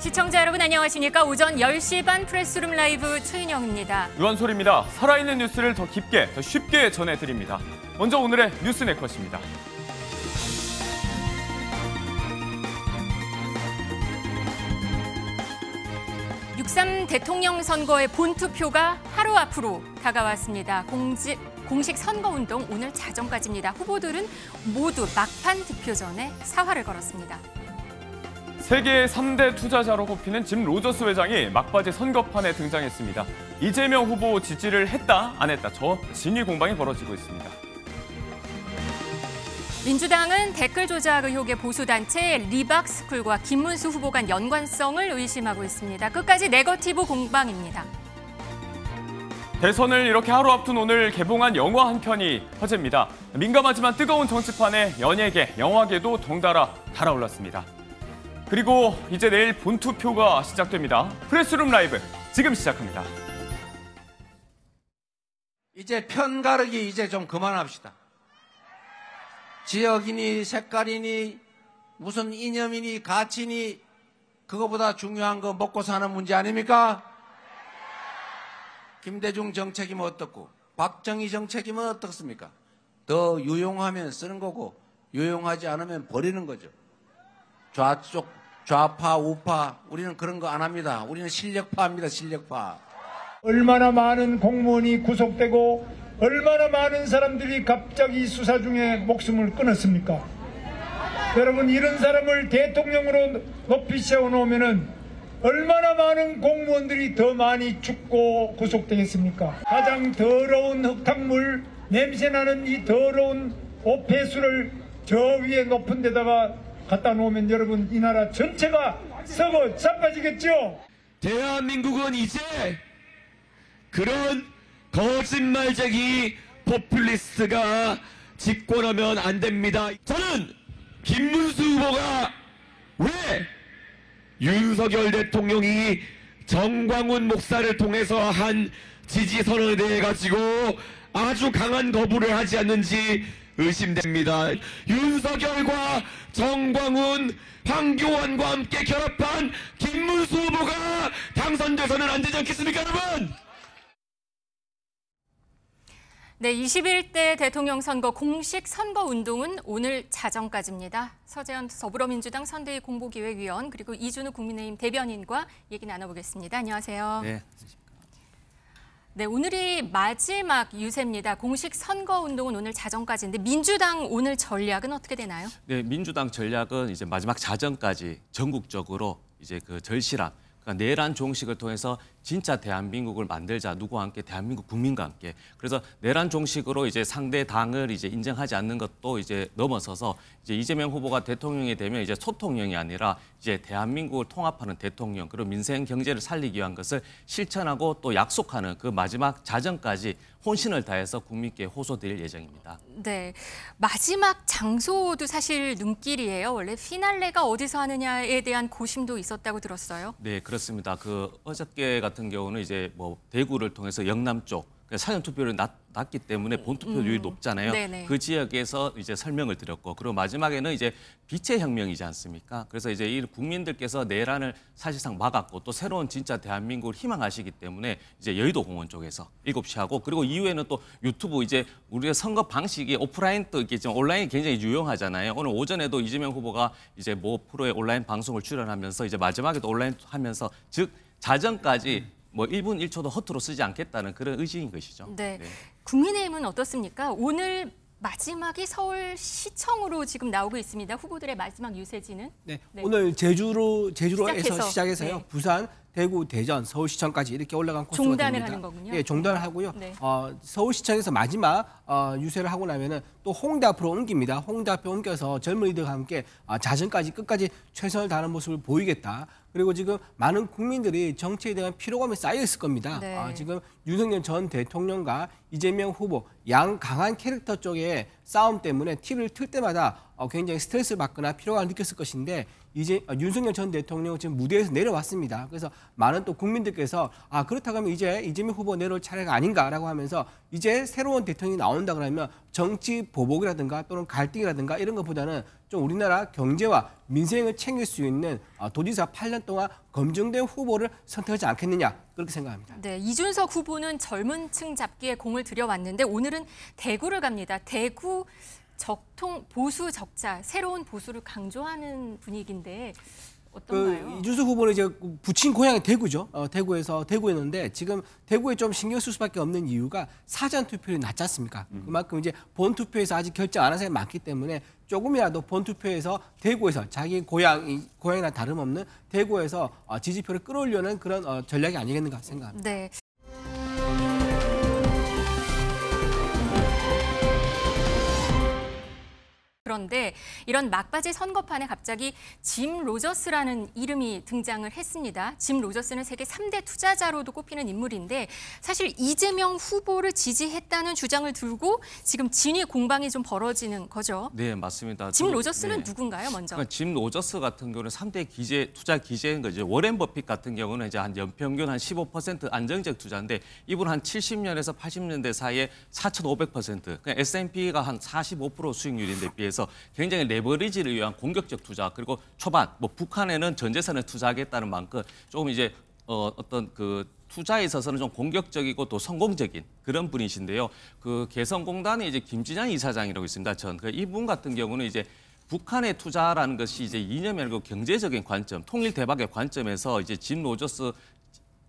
시청자 여러분 안녕하십니까? 오전 10시 반 프레스룸 라이브 최인영입니다. 유한솔입니다. 살아있는 뉴스를 더 깊게, 더 쉽게 전해드립니다. 먼저 오늘의 뉴스 네컷입니다. 6.3 대통령 선거의 본투표가 하루 앞으로 다가왔습니다. 공식 선거운동 오늘 자정까지입니다. 후보들은 모두 막판 득표 전에 사활을 걸었습니다. 세계의 3대 투자자로 꼽히는 짐 로저스 회장이 막바지 선거판에 등장했습니다. 이재명 후보 지지를 했다, 안 했다, 저 진위 공방이 벌어지고 있습니다. 민주당은 댓글 조작 의혹의 보수단체 리박스쿨과 김문수 후보 간 연관성을 의심하고 있습니다. 끝까지 네거티브 공방입니다. 대선을 이렇게 하루 앞둔 오늘 개봉한 영화 한 편이 화제입니다. 민감하지만 뜨거운 정치판에 연예계, 영화계도 덩달아 달아올랐습니다. 그리고 이제 내일 본투표가 시작됩니다. 프레스룸 라이브 지금 시작합니다. 이제 편가르기 이제 좀 그만합시다. 지역이니 색깔이니 무슨 이념이니 가치니 그거보다 중요한 거 먹고 사는 문제 아닙니까? 김대중 정책이면 어떻고 박정희 정책이면 어떻습니까? 더 유용하면 쓰는 거고 유용하지 않으면 버리는 거죠. 좌쪽, 좌파, 우파 우리는 그런 거 안 합니다. 우리는 실력파입니다. 실력파. 얼마나 많은 공무원이 구속되고 얼마나 많은 사람들이 갑자기 수사 중에 목숨을 끊었습니까? 여러분 이런 사람을 대통령으로 높이 세워놓으면은 얼마나 많은 공무원들이 더 많이 죽고 구속되겠습니까? 가장 더러운 흙탕물, 냄새나는 이 더러운 오폐수를 저 위에 높은 데다가 갖다 놓으면 여러분 이 나라 전체가 썩어 자빠지겠죠? 대한민국은 이제 그런 거짓말쟁이 포퓰리스트가 집권하면 안 됩니다. 저는 김문수 후보가 왜 윤석열 대통령이 정광훈 목사를 통해서 한 지지 선언에 대해 가지고 아주 강한 거부를 하지 않는지 의심됩니다. 윤석열과 정광훈, 황교안과 함께 결합한 김문수 후보가 당선돼서는 안 되지 않겠습니까, 여러분? 네, 21대 대통령 선거 공식 선거운동은 오늘 자정까지입니다. 서재현 더불어민주당 선대위 공보기획위원 그리고 이준우 국민의힘 대변인과 얘기 나눠보겠습니다. 안녕하세요. 네. 네, 오늘이 마지막 유세입니다. 공식 선거운동은 오늘 자정까지인데 민주당 오늘 전략은 어떻게 되나요? 네, 민주당 전략은 이제 마지막 자정까지 전국적으로 이제 그 절실함, 그러니까 내란 종식을 통해서 진짜 대한민국을 만들자, 누구와 함께, 대한민국 국민과 함께. 그래서 내란 종식으로 이제 상대 당을 이제 인정하지 않는 것도 이제 넘어서서 이제 이재명 후보가 대통령이 되면 이제 소통령이 아니라 이제 대한민국을 통합하는 대통령, 그리고 민생 경제를 살리기 위한 것을 실천하고 또 약속하는 그 마지막 자정까지 혼신을 다해서 국민께 호소드릴 예정입니다. 네, 마지막 장소도 사실 눈길이에요. 원래 피날레가 어디서 하느냐에 대한 고심도 있었다고 들었어요. 네, 그렇습니다. 그 어저께 같은 경우는 이제 뭐 대구를 통해서 영남 쪽 사전 투표를 낮기 때문에 본 투표율이 높잖아요. 네네. 그 지역에서 이제 설명을 드렸고, 그리고 마지막에는 이제 빛의 혁명이지 않습니까? 그래서 이제 이 국민들께서 내란을 사실상 막았고 또 새로운 진짜 대한민국을 희망하시기 때문에 이제 여의도 공원 쪽에서 7시 하고, 그리고 이후에는 또 유튜브 이제 우리의 선거 방식이 오프라인 또 이렇게 좀 온라인이 굉장히 유용하잖아요. 오늘 오전에도 이재명 후보가 이제 모 프로의 온라인 방송을 출연하면서 이제 마지막에도 온라인 하면서 즉 자정까지 뭐 1분 1초도 허투루 쓰지 않겠다는 그런 의지인 것이죠. 네. 국민의힘은 어떻습니까? 오늘 마지막이 서울시청으로 지금 나오고 있습니다. 후보들의 마지막 유세지는. 네. 오늘 제주로에서 시작해서요. 네. 부산, 대구, 대전, 서울시청까지 이렇게 올라간 코스가 종단을 됩니다. 하는 거군요. 네, 종단을 하고요. 네. 서울시청에서 마지막 유세를 하고 나면은 또 홍대 앞으로 옮깁니다. 홍대 앞에 옮겨서 젊은이들과 함께 자정까지 끝까지 최선을 다하는 모습을 보이겠다. 그리고 지금 많은 국민들이 정치에 대한 피로감이 쌓여 있을 겁니다. 네. 지금 윤석열 전 대통령과 이재명 후보 양 강한 캐릭터 쪽의 싸움 때문에 TV를 틀 때마다 굉장히 스트레스를 받거나 피로감을 느꼈을 것인데 이제 윤석열 전 대통령 지금 무대에서 내려왔습니다. 그래서 많은 또 국민들께서 그렇다고 하면 이제 이재명 후보 내려올 차례가 아닌가라고 하면서 이제 새로운 대통령이 나온다 그러면 정치 보복이라든가 또는 갈등이라든가 이런 것보다는 좀 우리나라 경제와 민생을 챙길 수 있는 도지사 8년 동안 검증된 후보를 선택하지 않겠느냐 그렇게 생각합니다. 네, 이준석 후보는 젊은 층 잡기에 공을 들여왔는데 오늘은 대구를 갑니다. 대구 적통 보수 적자, 새로운 보수를 강조하는 분위기인데 어떤가요? 이준석 후보는 이제 부친 고향이 대구죠. 대구였는데 지금 대구에 좀 신경 쓸 수밖에 없는 이유가 사전 투표율이 낮지 않습니까? 그만큼 이제 본 투표에서 아직 결정 안 한 사람이 많기 때문에 조금이라도 본 투표에서 대구에서 자기 고향이나 다름없는 대구에서 지지표를 끌어올려는 그런 전략이 아니겠는가 생각합니다. 네. 그런데 이런 막바지 선거판에 갑자기 짐 로저스라는 이름이 등장을 했습니다. 짐 로저스는 세계 3대 투자자로도 꼽히는 인물인데 사실 이재명 후보를 지지했다는 주장을 들고 지금 진위 공방이 좀 벌어지는 거죠. 네, 맞습니다. 짐 로저스는 누군가요, 먼저? 그러니까 짐 로저스 같은 경우는 3대 투자 기재인 거죠. 워렌 버핏 같은 경우는 이제 한 연평균 한 15% 안정적 투자인데 이분 한 70년에서 80년대 사이에 4,500%. 그냥 S&P가 한 45% 수익률인데 비해서 굉장히 레버리지를 위한 공격적 투자 그리고 초반 북한에는 전 재산을 투자하겠다는 만큼 조금 이제 어떤 그 투자에 있어서는 좀 공격적이고 또 성공적인 그런 분이신데요. 그 개성공단의 이제 김진양 이사장이라고 있습니다. 이분 같은 경우는 이제 북한의 투자라는 것이 이제 이념이 아니고 경제적인 관점, 통일 대박의 관점에서 이제 짐 로저스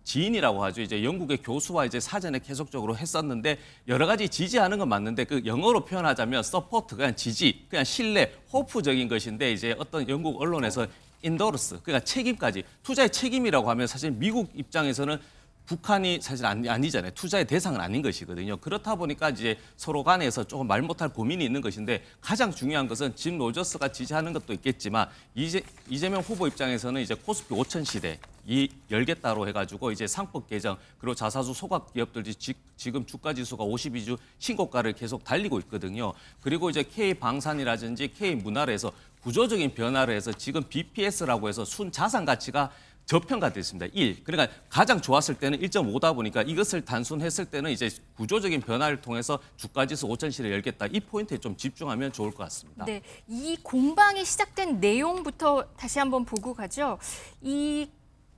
지인이라고 하죠. 이제 영국의 교수와 이제 사전에 계속적으로 했었는데 여러 가지 지지하는 건 맞는데 그 영어로 표현하자면 서포트, 그냥 지지, 그냥 신뢰, 호프적인 것인데 이제 어떤 영국 언론에서 인더러스, 그러니까 책임까지 투자의 책임이라고 하면 사실 미국 입장에서는 북한이 사실 아니잖아요. 투자의 대상은 아닌 것이거든요. 그렇다 보니까 이제 서로 간에서 조금 말 못할 고민이 있는 것인데 가장 중요한 것은 짐 로저스가 지지하는 것도 있겠지만 이재명 후보 입장에서는 이제 코스피 5천 시대 이 열겠다로 해가지고 이제 상법 개정 그리고 자사주 소각 기업들이 지금 주가 지수가 52주 신고가를 계속 달리고 있거든요. 그리고 이제 K 방산이라든지 K 문화에서 구조적인 변화를 해서 지금 BPS라고 해서 순 자산 가치가 저평가됐습니다. 1. 그러니까 가장 좋았을 때는 1.5다 보니까 이것을 단순했을 때는 이제 구조적인 변화를 통해서 주가지수 5,000시를 열겠다. 이 포인트에 좀 집중하면 좋을 것 같습니다. 네, 이 공방이 시작된 내용부터 다시 한번 보고 가죠. 이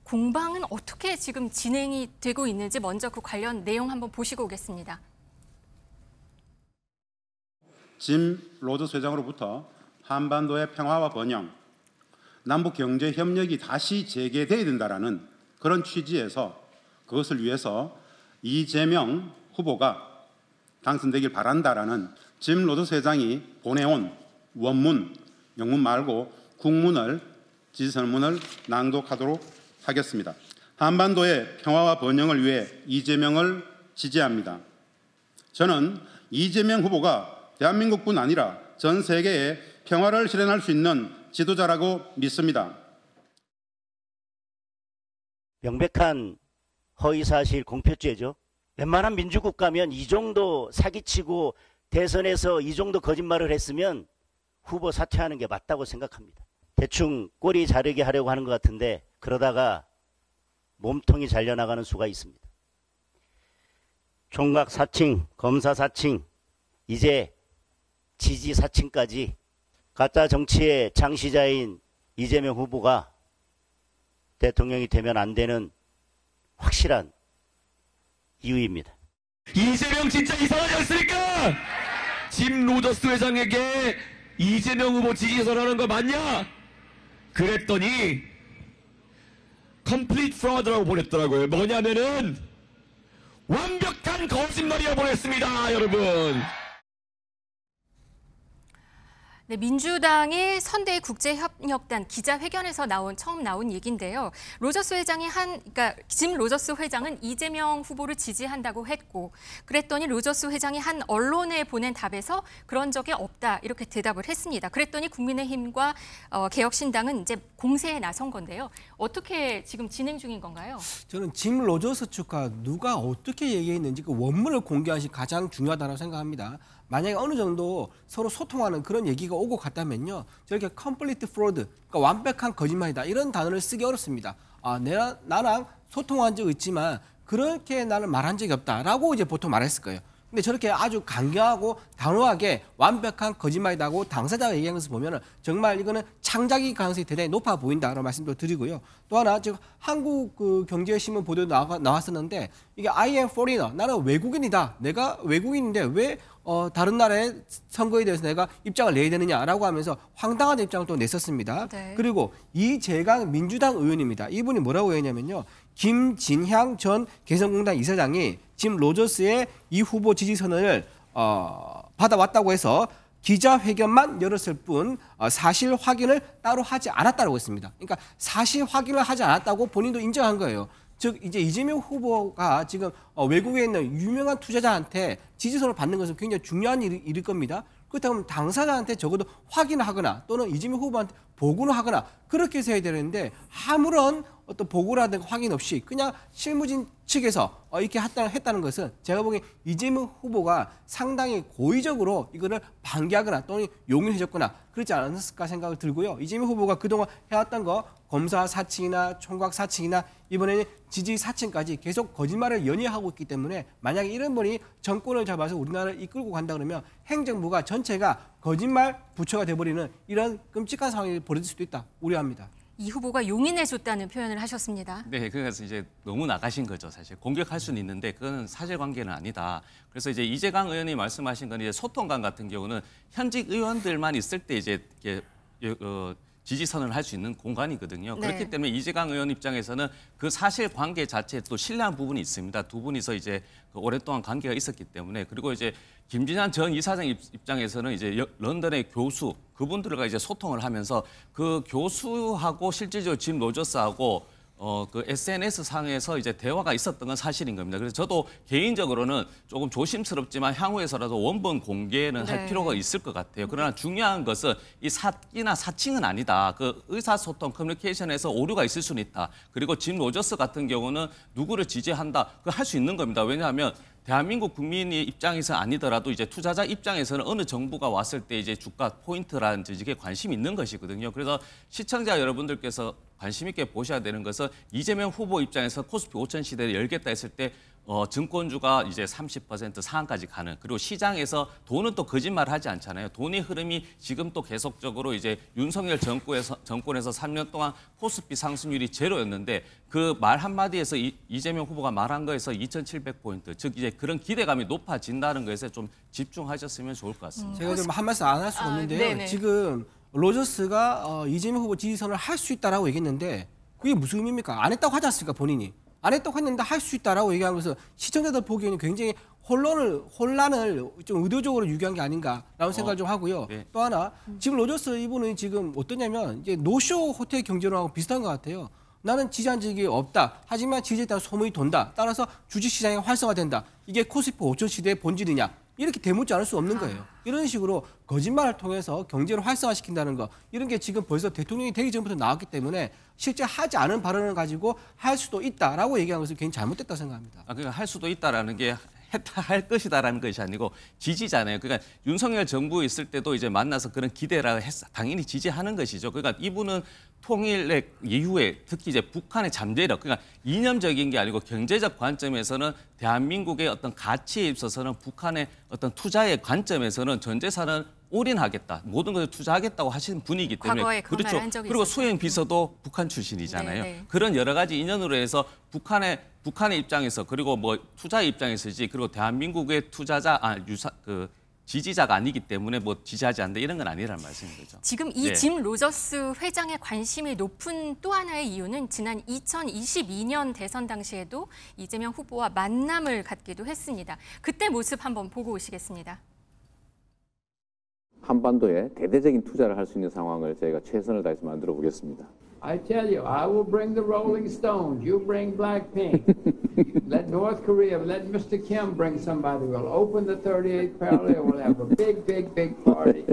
공방은 어떻게 지금 진행이 되고 있는지 먼저 그 관련 내용 한번 보시고 오겠습니다. 짐 로저스 회장으로부터 한반도의 평화와 번영, 남북 경제 협력이 다시 재개돼야 된다라는 그런 취지에서 그것을 위해서 이재명 후보가 당선되길 바란다라는 짐 로저스 회장이 보내온 원문, 영문 말고 국문을 지지선문을 낭독하도록 하겠습니다. 한반도의 평화와 번영을 위해 이재명을 지지합니다. 저는 이재명 후보가 대한민국뿐 아니라 전 세계에 평화를 실현할 수 있는 지도자라고 믿습니다. 명백한 허위사실 공표죄죠. 웬만한 민주국 가면 이 정도 사기치고 대선에서 이 정도 거짓말을 했으면 후보 사퇴하는 게 맞다고 생각합니다. 대충 꼬리 자르게 하려고 하는 것 같은데 그러다가 몸통이 잘려나가는 수가 있습니다. 총각 사칭, 검사 사칭, 이제 지지 사칭까지 가짜 정치의 창시자인 이재명 후보가 대통령이 되면 안 되는 확실한 이유입니다. 이재명 진짜 이상하지 않습니까? 짐 로저스 회장에게 이재명 후보 지지선언하는 거 맞냐? 그랬더니 complete fraud라고 보냈더라고요. 뭐냐면은 완벽한 거짓말이라고 보냈습니다, 여러분. 네, 민주당의 선대위 국제협력단 기자회견에서 처음 나온 얘기인데요. 로저스 회장이 그러니까 짐 로저스 회장은 이재명 후보를 지지한다고 했고, 그랬더니 로저스 회장이 한 언론에 보낸 답에서 그런 적이 없다 이렇게 대답을 했습니다. 그랬더니 국민의힘과 개혁신당은 이제 공세에 나선 건데요. 어떻게 지금 진행 중인 건가요? 저는 짐 로저스 측과 누가 어떻게 얘기했는지 그 원문을 공개한 것이 가장 중요하다고 생각합니다. 만약에 어느 정도 서로 소통하는 그런 얘기가 오고 갔다면요. 저렇게 complete fraud, 그러니까 완벽한 거짓말이다. 이런 단어를 쓰기 어렵습니다. 나랑 소통한 적 있지만 그렇게 나는 말한 적이 없다라고 이제 보통 말했을 거예요. 근데 저렇게 아주 강경하고 단호하게 완벽한 거짓말이라고 당사자가 얘기한 것을 보면은 정말 이거는 창작일 가능성이 대단히 높아 보인다라는 말씀도 드리고요. 또 하나 지금 한국 그 경제신문 보도 나왔었는데 이게 I am foreigner, 나는 외국인이다. 내가 외국인인데 왜 다른 나라의 선거에 대해서 내가 입장을 내야 되느냐라고 하면서 황당한 입장을 또 냈었습니다. 네. 그리고 이재강 민주당 의원입니다. 이분이 뭐라고 했냐면요. 김진향 전 개성공단 이사장이 짐 로저스의 이 후보 지지 선언을 받아왔다고 해서 기자회견만 열었을 뿐 사실 확인을 따로 하지 않았다고 했습니다. 그러니까 사실 확인을 하지 않았다고 본인도 인정한 거예요. 즉 이제 이재명 후보가 지금 외국에 있는 유명한 투자자한테 지지선을 받는 것은 굉장히 중요한 일일 겁니다. 그렇다면 당사자한테 적어도 확인을 하거나 또는 이재명 후보한테 보고를 하거나 그렇게 해서 해야 되는데 아무런 어떤 보고라든가 확인 없이 그냥 실무진 측에서 이렇게 했다는 것은 제가 보기엔 이재명 후보가 상당히 고의적으로 이거를 방기하거나 또는 용인해줬거나 그렇지 않았을까 생각을 들고요. 이재명 후보가 그동안 해왔던 거 검사 사칭이나 총각 사칭이나 이번에는 지지 사칭까지 계속 거짓말을 연이어하고 있기 때문에 만약에 이런 분이 정권을 잡아서 우리나라를 이끌고 간다 그러면 행정부가 전체가 거짓말 부처가 돼버리는 이런 끔찍한 상황이 벌어질 수도 있다 우려합니다. 이 후보가 용인해줬다는 표현을 하셨습니다. 네, 그래서 이제 너무 나가신 거죠, 사실. 공격할 수는 있는데 그건 사실관계는 아니다. 그래서 이제 이재강 의원이 말씀하신 건 이제 소통관 같은 경우는 현직 의원들만 있을 때 이제 지지선을 할 수 있는 공간이거든요. 네. 그렇기 때문에 이재강 의원 입장에서는 그 사실관계 자체에 또 신뢰한 부분이 있습니다. 두 분이서 이제 오랫동안 관계가 있었기 때문에 그리고 이제 김진환 전 이사장 입장에서는 이제 런던의 교수 그분들과 이제 소통을 하면서 그 교수하고 실질적으로 짐 로저스하고 그 SNS 상에서 이제 대화가 있었던 건 사실인 겁니다. 그래서 저도 개인적으로는 조금 조심스럽지만 향후에서라도 원본 공개는 할 필요가 있을 것 같아요. 그러나 중요한 것은 이 사기나 사칭은 아니다. 그 의사소통 커뮤니케이션에서 오류가 있을 수는 있다. 그리고 짐 로저스 같은 경우는 누구를 지지한다. 그거 할 수 있는 겁니다. 왜냐하면 대한민국 국민의 입장에서 아니더라도 이제 투자자 입장에서는 어느 정부가 왔을 때 이제 주가 포인트라든지 이게 관심이 있는 것이거든요. 그래서 시청자 여러분들께서 관심 있게 보셔야 되는 것은 이재명 후보 입장에서 코스피 5천 시대를 열겠다 했을 때 증권주가 이제 30% 상한까지 가는 그리고 시장에서 돈은 또 거짓말을 하지 않잖아요. 돈의 흐름이 지금 또 계속적으로 이제 윤석열 정권에서 3년 동안 코스피 상승률이 제로였는데 그 말 한마디에서 이재명 후보가 말한 거에서 2,700포인트 즉 이제 그런 기대감이 높아진다는 것에 좀 집중하셨으면 좋을 것 같습니다. 제가 좀 한 말씀 안 할 수가 없는데요. 네네. 지금 로저스가 이재명 후보 지지선을 할 수 있다라고 얘기했는데 그게 무슨 의미입니까? 안 했다고 하지 않습니까, 본인이? 안 했다고 했는데 할 수 있다라고 얘기한 것은 시청자들 보기에는 굉장히 혼란을 좀 의도적으로 유기한 게 아닌가라는 생각을 좀 하고요. 네. 또 하나 지금 로저스 이분은 지금 어떠냐면 이제 노쇼 호텔 경제론하고 비슷한 것 같아요. 나는 지지한 적이 없다. 하지만 지지에 따라 소문이 돈다. 따라서 주식시장이 활성화된다. 이게 코스피 5천 시대의 본질이냐. 이렇게 대묻지 않을 수 없는 거예요. 이런 식으로 거짓말을 통해서 경제를 활성화시킨다는 거. 이런 게 지금 벌써 대통령이 되기 전부터 나왔기 때문에 실제 하지 않은 발언을 가지고 할 수도 있다라고 얘기한 것은 굉장히 잘못됐다고 생각합니다. 그러니까 할 수도 있다라는 게 할 것이다라는 것이 아니고 지지잖아요. 그러니까 윤석열 정부에 있을 때도 이제 만나서 그런 기대라 했어. 당연히 지지하는 것이죠. 그러니까 이분은 통일의 이후에 특히 이제 북한의 잠재력, 그러니까 이념적인 게 아니고 경제적 관점에서는 대한민국의 어떤 가치에 있어서는 북한의 어떤 투자의 관점에서는 전 재산은 올인하겠다. 모든 것을 투자하겠다고 하시는 분이기 때문에 과거에 그런 그렇죠. 말 한 적이 그리고 있었죠. 수행 비서도 북한 출신이잖아요. 네, 네. 그런 여러 가지 인연으로 해서 북한의 입장에서 그리고 뭐 투자의 입장에서지 그리고 대한민국의 투자자 지지자가 아니기 때문에 뭐 지지하지 않는다 이런 건 아니라는 말씀인 거죠. 지금 이 짐 로저스 회장의 관심이 높은 또 하나의 이유는 지난 2022년 대선 당시에도 이재명 후보와 만남을 갖기도 했습니다. 그때 모습 한번 보고 오시겠습니다. 한반도에 대대적인 투자를 할 수 있는 상황을 저희가 최선을 다해서 만들어 보겠습니다. I tell you, I will bring the Rolling Stones. You bring Blackpink. Let North Korea, let Mr. Kim bring somebody. We'll open the 38th parallel. We'll have a big, big, big party.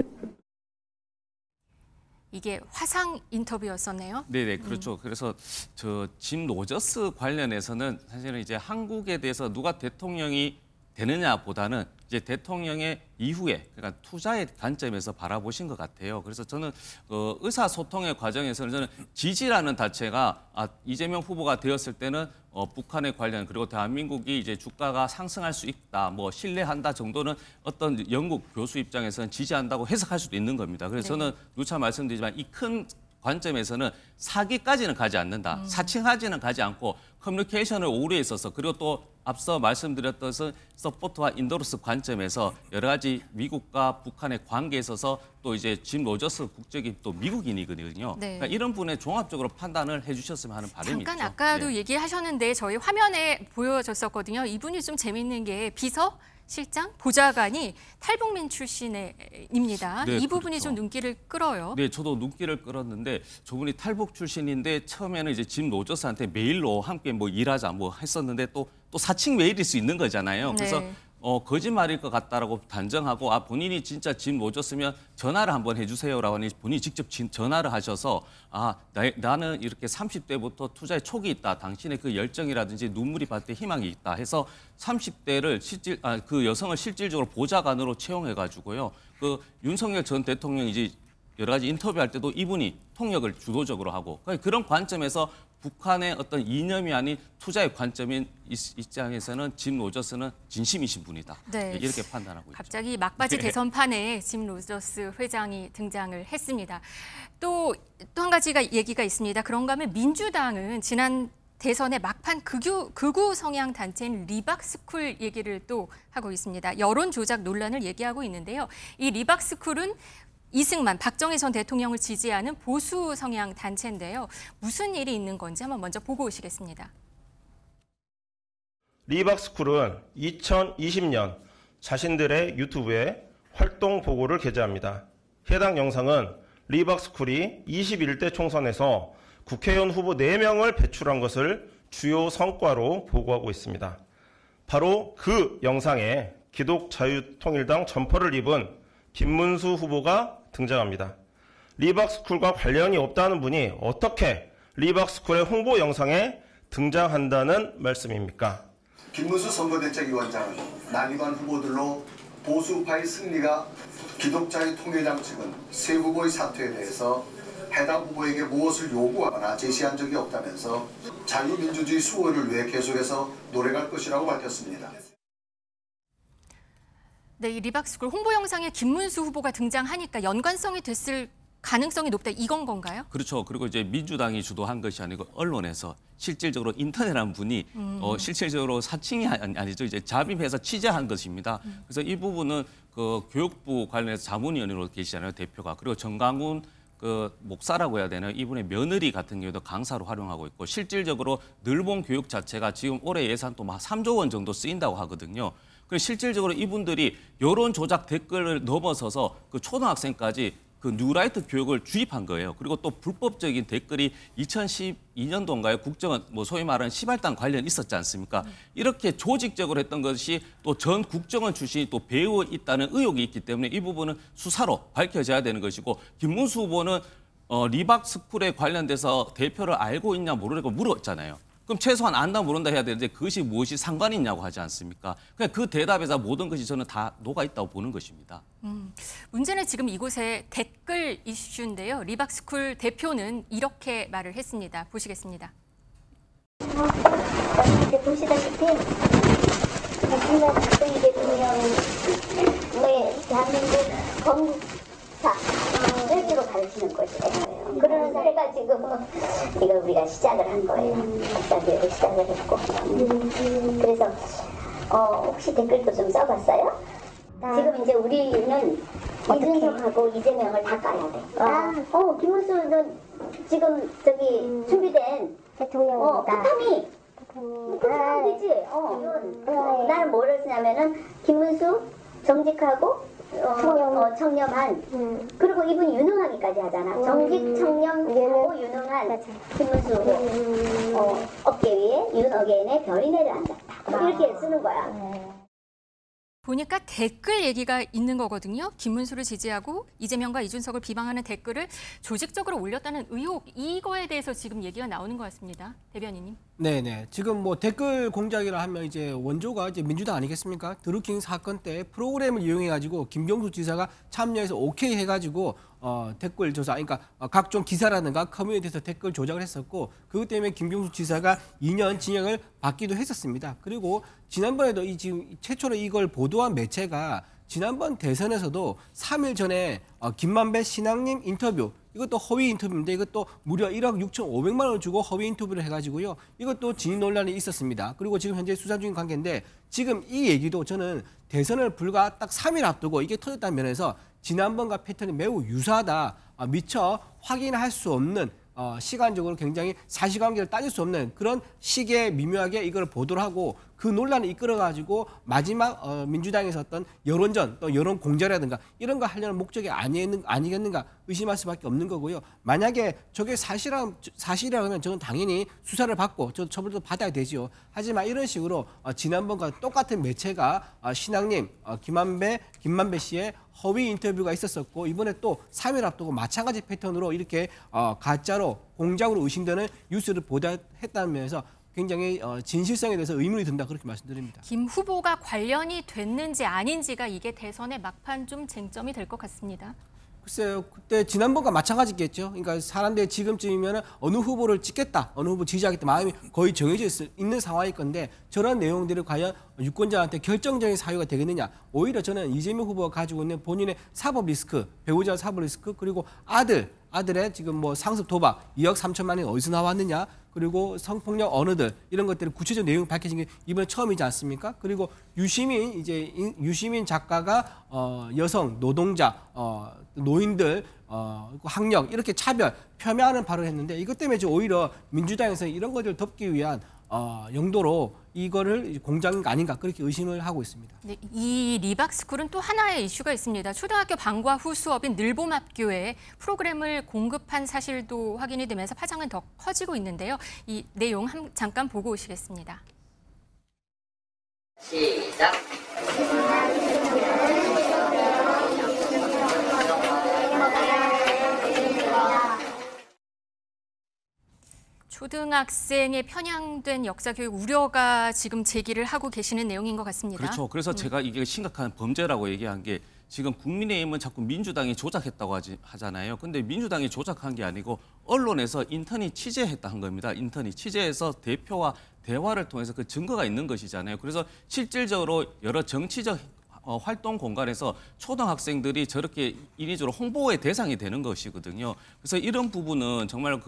이게 화상 인터뷰였었네요. 네네 그렇죠. 그래서 저 짐 로저스 관련해서는 사실은 이제 한국에 대해서 누가 대통령이 되느냐보다는 이제 대통령의 이후에 그러니까 투자의 관점에서 바라보신 것 같아요. 그래서 저는 의사소통의 과정에서는 저는 지지라는 자체가 이재명 후보가 되었을 때는 북한에 관련 그리고 대한민국이 이제 주가가 상승할 수 있다, 뭐 신뢰한다 정도는 어떤 영국 교수 입장에서는 지지한다고 해석할 수도 있는 겁니다. 그래서 저는 누차 말씀드리지만 이 큰 관점에서는 사기까지는 가지 않는다. 사칭하지는 가지 않고 커뮤니케이션을 오래 있어서 그리고 또 앞서 말씀드렸던 서포트와 인도로스 관점에서 여러 가지 미국과 북한의 관계에 있어서 또 이제 짐 로저스 국적이 또 미국인이거든요. 네. 그러니까 이런 분의 종합적으로 판단을 해주셨으면 하는 바람이 잠깐 있죠. 아까도 네. 얘기하셨는데 저희 화면에 보여줬었거든요. 이분이 좀 재밌는 게 비서 실장, 보좌관이 탈북민 출신입니다. 네, 이 부분이 그렇죠. 좀 눈길을 끌어요. 네, 저도 눈길을 끌었는데 저분이 탈북 출신인데 처음에는 이제 짐 로저스한테 메일로 함께 뭐 일하자 뭐 했었는데 또 사칭 메일일 수 있는 거잖아요. 그래서 네. 거짓말일 것 같다라고 단정하고 본인이 진짜 짐 로저스면 전화를 한번 해주세요라고 하니 본인이 직접 전화를 하셔서 나는 이렇게 30대부터 투자에 촉이 있다. 당신의 그 열정이라든지 눈물이 받을 때 희망이 있다 해서 30대를 그 여성을 실질적으로 보좌관으로 채용해가지고요. 그 윤석열 전 대통령이 이제 여러 가지 인터뷰할 때도 이분이 통역을 주도적으로 하고 그런 관점에서 북한의 어떤 이념이 아닌 투자의 관점인 입장에서는 짐 로저스는 진심이신 분이다. 네. 이렇게 판단하고 있죠. 갑자기 막바지 네. 대선판에 짐 로저스 회장이 등장을 했습니다. 또 한 가지가 얘기가 있습니다. 그런가 하면 민주당은 지난 대선의 막판 극우 성향 단체인 리박스쿨 얘기를 또 하고 있습니다. 여론 조작 논란을 얘기하고 있는데요. 이 리박스쿨은 이승만, 박정희 전 대통령을 지지하는 보수 성향 단체인데요. 무슨 일이 있는 건지 한번 먼저 보고 오시겠습니다. 리박스쿨은 2020년 자신들의 유튜브에 활동 보고를 게재합니다. 해당 영상은 리박스쿨이 21대 총선에서 국회의원 후보 4명을 배출한 것을 주요 성과로 보고하고 있습니다. 바로 그 영상에 기독자유통일당 점퍼를 입은 김문수 후보가 등장합니다. 리박스쿨과 관련이 없다는 분이 어떻게 리박스쿨의 홍보 영상에 등장한다는 말씀입니까? 김문수 선거대책위원장은 난임한 후보들로 보수파의 승리가 기독자유통일당 측은 세 후보의 사퇴에 대해서 해당 후보에게 무엇을 요구하거나 제시한 적이 없다면서 자유민주주의 수호를 위해 계속해서 노력할 것이라고 밝혔습니다. 네, 이 리박스쿨 홍보 영상에 김문수 후보가 등장하니까 연관성이 됐을 가능성이 높다. 이건 건가요? 그렇죠. 그리고 이제 민주당이 주도한 것이 아니고 언론에서 실질적으로 인터넷한 분이 실질적으로 사칭이 아니죠. 이제 잠입해서 취재한 것입니다. 그래서 이 부분은 그 교육부 관련해서 자문위원으로 계시잖아요. 대표가. 그리고 정강훈 그 목사라고 해야 되나요? 이분의 며느리 같은 경우도 강사로 활용하고 있고 실질적으로 늘본 교육 자체가 지금 올해 예산도 막 3조 원 정도 쓰인다고 하거든요. 그래서 실질적으로 이분들이 여론 조작 댓글을 넘어서서 그 초등학생까지 그 뉴라이트 교육을 주입한 거예요. 그리고 또 불법적인 댓글이 2012년도인가요? 국정원 뭐 소위 말하는 시발단 관련 있었지 않습니까? 이렇게 조직적으로 했던 것이 또 전 국정원 출신이 또 배우 있다는 의혹이 있기 때문에 이 부분은 수사로 밝혀져야 되는 것이고 김문수 후보는 리박스쿨에 관련돼서 대표를 알고 있냐 모르고 물었잖아요. 그럼 최소한 안다 모른다 해야 되는데 그것이 무엇이 상관이 있냐고 하지 않습니까? 그냥 그 대답에서 모든 것이 저는 다 녹아 있다고 보는 것입니다. 문제는 지금 이곳의 댓글 이슈인데요. 리박스쿨 대표는 이렇게 말을 했습니다. 보시겠습니다. 이제 보시다시피 이승만 박정희 대통령의 대한민국 건국사를 주로 가르치는 거죠. 그러는 사례가 지금 이걸 우리가 시작을 한 거예요. 박사교육을 시작을 했고. 그래서 혹시 댓글도 좀 써봤어요? 지금 이제 우리는 이준석하고 이재명을 다 까야 돼. 김문수는 지금 저기 준비된 대통령이다. 북한이 그럼 되지. 나는 뭐를 쓰냐면은 김문수 정직하고 청렴한 그리고 이분이 유능하기까지 하잖아. 정직, 청렴하고 유능한 김문수 후보 업계 위에 윤어게인의 별이 내려앉았다. 이렇게 쓰는 거야. 보니까 댓글 얘기가 있는 거거든요. 김문수를 지지하고 이재명과 이준석을 비방하는 댓글을 조직적으로 올렸다는 의혹, 이거에 대해서 지금 얘기가 나오는 것 같습니다. 대변인님. 네네. 지금 뭐 댓글 공작이라 하면 이제 원조가 이제 민주당 아니겠습니까? 드루킹 사건 때 프로그램을 이용해가지고 김경수 지사가 참여해서 오케이 해가지고 댓글 조사, 그러니까 각종 기사라든가 커뮤니티에서 댓글 조작을 했었고 그것 때문에 김경수 지사가 2년 징역을 받기도 했었습니다. 그리고 지난번에도 지금 최초로 이걸 보도한 매체가 지난번 대선에서도 3일 전에 김만배 신앙님 인터뷰, 이것도 허위 인터뷰인데 이것도 무려 1억 6,500만 원을 주고 허위 인터뷰를 해가지고요. 이것도 진위 논란이 있었습니다. 그리고 지금 현재 수사 중인 관계인데 지금 이 얘기도 저는 대선을 불과 딱 3일 앞두고 이게 터졌다는 면에서 지난번과 패턴이 매우 유사하다. 미처 확인할 수 없는 시간적으로 굉장히 사실관계를 따질 수 없는 그런 시기에 미묘하게 이걸 보도를 하고 그 논란을 이끌어가지고 마지막 민주당에서 어떤 여론전 또 여론 공작이라든가 이런 거 하려는 목적이 아니겠는가 의심할 수밖에 없는 거고요. 만약에 저게 사실이라면 저는 당연히 수사를 받고 저 처벌도 받아야 되죠. 하지만 이런 식으로 지난번과 똑같은 매체가 신앙님 김만배 씨의 허위 인터뷰가 있었었고 이번에 또 3일 앞두고 마찬가지 패턴으로 이렇게 가짜로 공작으로 의심되는 뉴스를 보도했다는 면에서 굉장히 진실성에 대해서 의문이 든다 그렇게 말씀드립니다. 김 후보가 관련이 됐는지 아닌지가 이게 대선의 막판 좀 쟁점이 될 것 같습니다. 글쎄요. 그때 지난번과 마찬가지겠죠. 그러니까 사람들이 지금쯤이면 어느 후보를 찍겠다, 어느 후보 지지하겠다 마음이 거의 정해져 있는 상황일 건데 저런 내용들이 과연 유권자한테 결정적인 사유가 되겠느냐. 오히려 저는 이재명 후보가 가지고 있는 본인의 사법 리스크, 배우자 사법 리스크 그리고 아들의 지금 뭐 상습 도박 2억 3천만 원이 어디서 나왔느냐. 그리고 성폭력 언어들 이런 것들이 구체적 내용이 밝혀진 게 이번에 처음이지 않습니까? 그리고 유시민 작가가 여성, 노동자, 노인들, 학력 이렇게 차별, 폄훼하는 발언을 했는데 이것 때문에 오히려 민주당에서 이런 것들을 덮기 위한 용도로 이거를 공작인 거 아닌가 그렇게 의심을 하고 있습니다. 네, 이 리박스쿨은 또 하나의 이슈가 있습니다. 초등학교 방과 후 수업인 늘봄학교에 프로그램을 공급한 사실도 확인이 되면서 파장은 더 커지고 있는데요. 이 내용 잠깐 보고 오시겠습니다. 시작. 초등학생의 편향된 역사교육 우려가 지금 제기를 하고 계시는 내용인 것 같습니다. 그렇죠. 그래서 제가 이게 심각한 범죄라고 얘기한 게 지금 국민의힘은 자꾸 민주당이 조작했다고 하잖아요. 근데 민주당이 조작한 게 아니고 언론에서 인턴이 취재했다 한 겁니다. 인턴이 취재해서 대표와 대화를 통해서 그 증거가 있는 것이잖아요. 그래서 실질적으로 여러 정치적 활동 공간에서 초등학생들이 저렇게 인위적으로 홍보의 대상이 되는 것이거든요. 그래서 이런 부분은 정말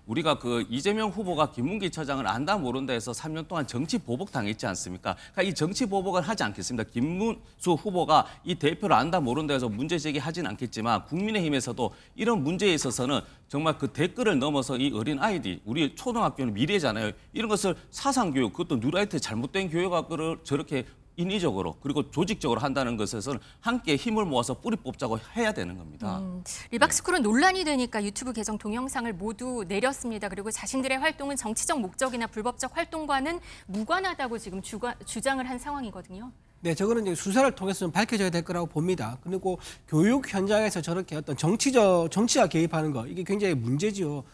우리가 이재명 후보가 김문기 처장을 안다 모른다 해서 3년 동안 정치 보복 당했지 않습니까? 그러니까 이 정치 보복을 하지 않겠습니다. 김문수 후보가 이 대표를 안다 모른다 해서 문제 제기하지는 않겠지만 국민의힘에서도 이런 문제에 있어서는 정말 그 댓글을 넘어서 이 어린 아이들이 우리 초등학교는 미래잖아요. 이런 것을 사상교육, 그것도 누라이트 잘못된 교육학을 저렇게 인위적으로 그리고 조직적으로 한다는 것에서는 함께 힘을 모아서 뿌리 뽑자고 해야 되는 겁니다. 리박스쿨은 논란이 되니까 유튜브 계정 동영상을 모두 내렸습니다. 그리고 자신들의 활동은 정치적 목적이나 불법적 활동과는 무관하다고 지금 주장을 한 상황이거든요. 네, 저거는 이제 수사를 통해서 좀 밝혀져야 될 거라고 봅니다. 그리고 교육 현장에서 저렇게 어떤 정치가 개입하는 거 이게 굉장히 문제지요.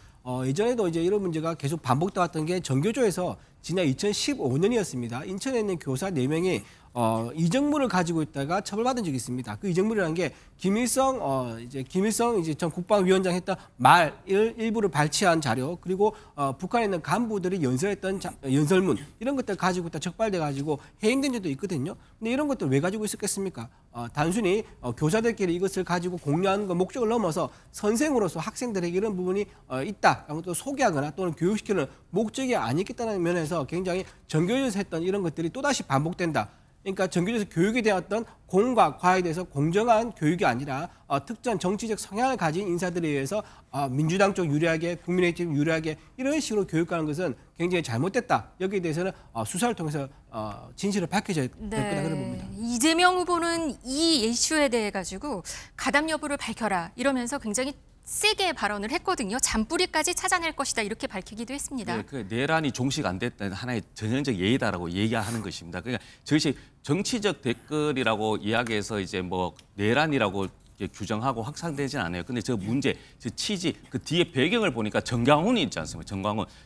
예전에도 이제 이런 문제가 계속 반복돼 왔던 게 전교조에서 지난 2015년이었습니다. 인천에 있는 교사 4명이 이정물을 가지고 있다가 처벌받은 적이 있습니다. 그 이정물이라는 게 김일성 전 국방위원장 했던 말 일부를 발췌한 자료 그리고 북한에 있는 간부들이 연설했던 연설문 이런 것들 가지고 있다 적발돼 가지고 해임된 적도 있거든요. 근데 이런 것들 왜 가지고 있었겠습니까? 단순히 교사들끼리 이것을 가지고 공유하는 것 목적을 넘어서 선생으로서 학생들에게 이런 부분이 있다라고 또 소개하거나 또는 교육시키는 목적이 아니겠다는 면에서 굉장히 전교조에서 했던 이런 것들이 또다시 반복된다. 그러니까 전교조에서 교육에 대한 어떤 공과 과에 대해서 공정한 교육이 아니라 특정 정치적 성향을 가진 인사들에 의해서 민주당 쪽 유리하게 국민의힘 유리하게 이런 식으로 교육하는 것은 굉장히 잘못됐다. 여기에 대해서는 수사를 통해서 진실을 밝혀져야 될 거다 그런 봅니다. 이재명 후보는 이 이슈에 대해 가지고 가담 여부를 밝혀라 이러면서 굉장히 세게 발언을 했거든요. 잔뿌리까지 찾아낼 것이다 이렇게 밝히기도 했습니다. 네, 그 내란이 종식 안 됐다는 하나의 전형적 예의다라고 얘기하는 것입니다. 그러니까 저것이 정치적 댓글이라고 이야기해서 이제 뭐 내란이라고 규정하고 확산되진 않아요. 근데 저 문제, 저 취지, 그 뒤에 배경을 보니까 정광훈이 있지 않습니까?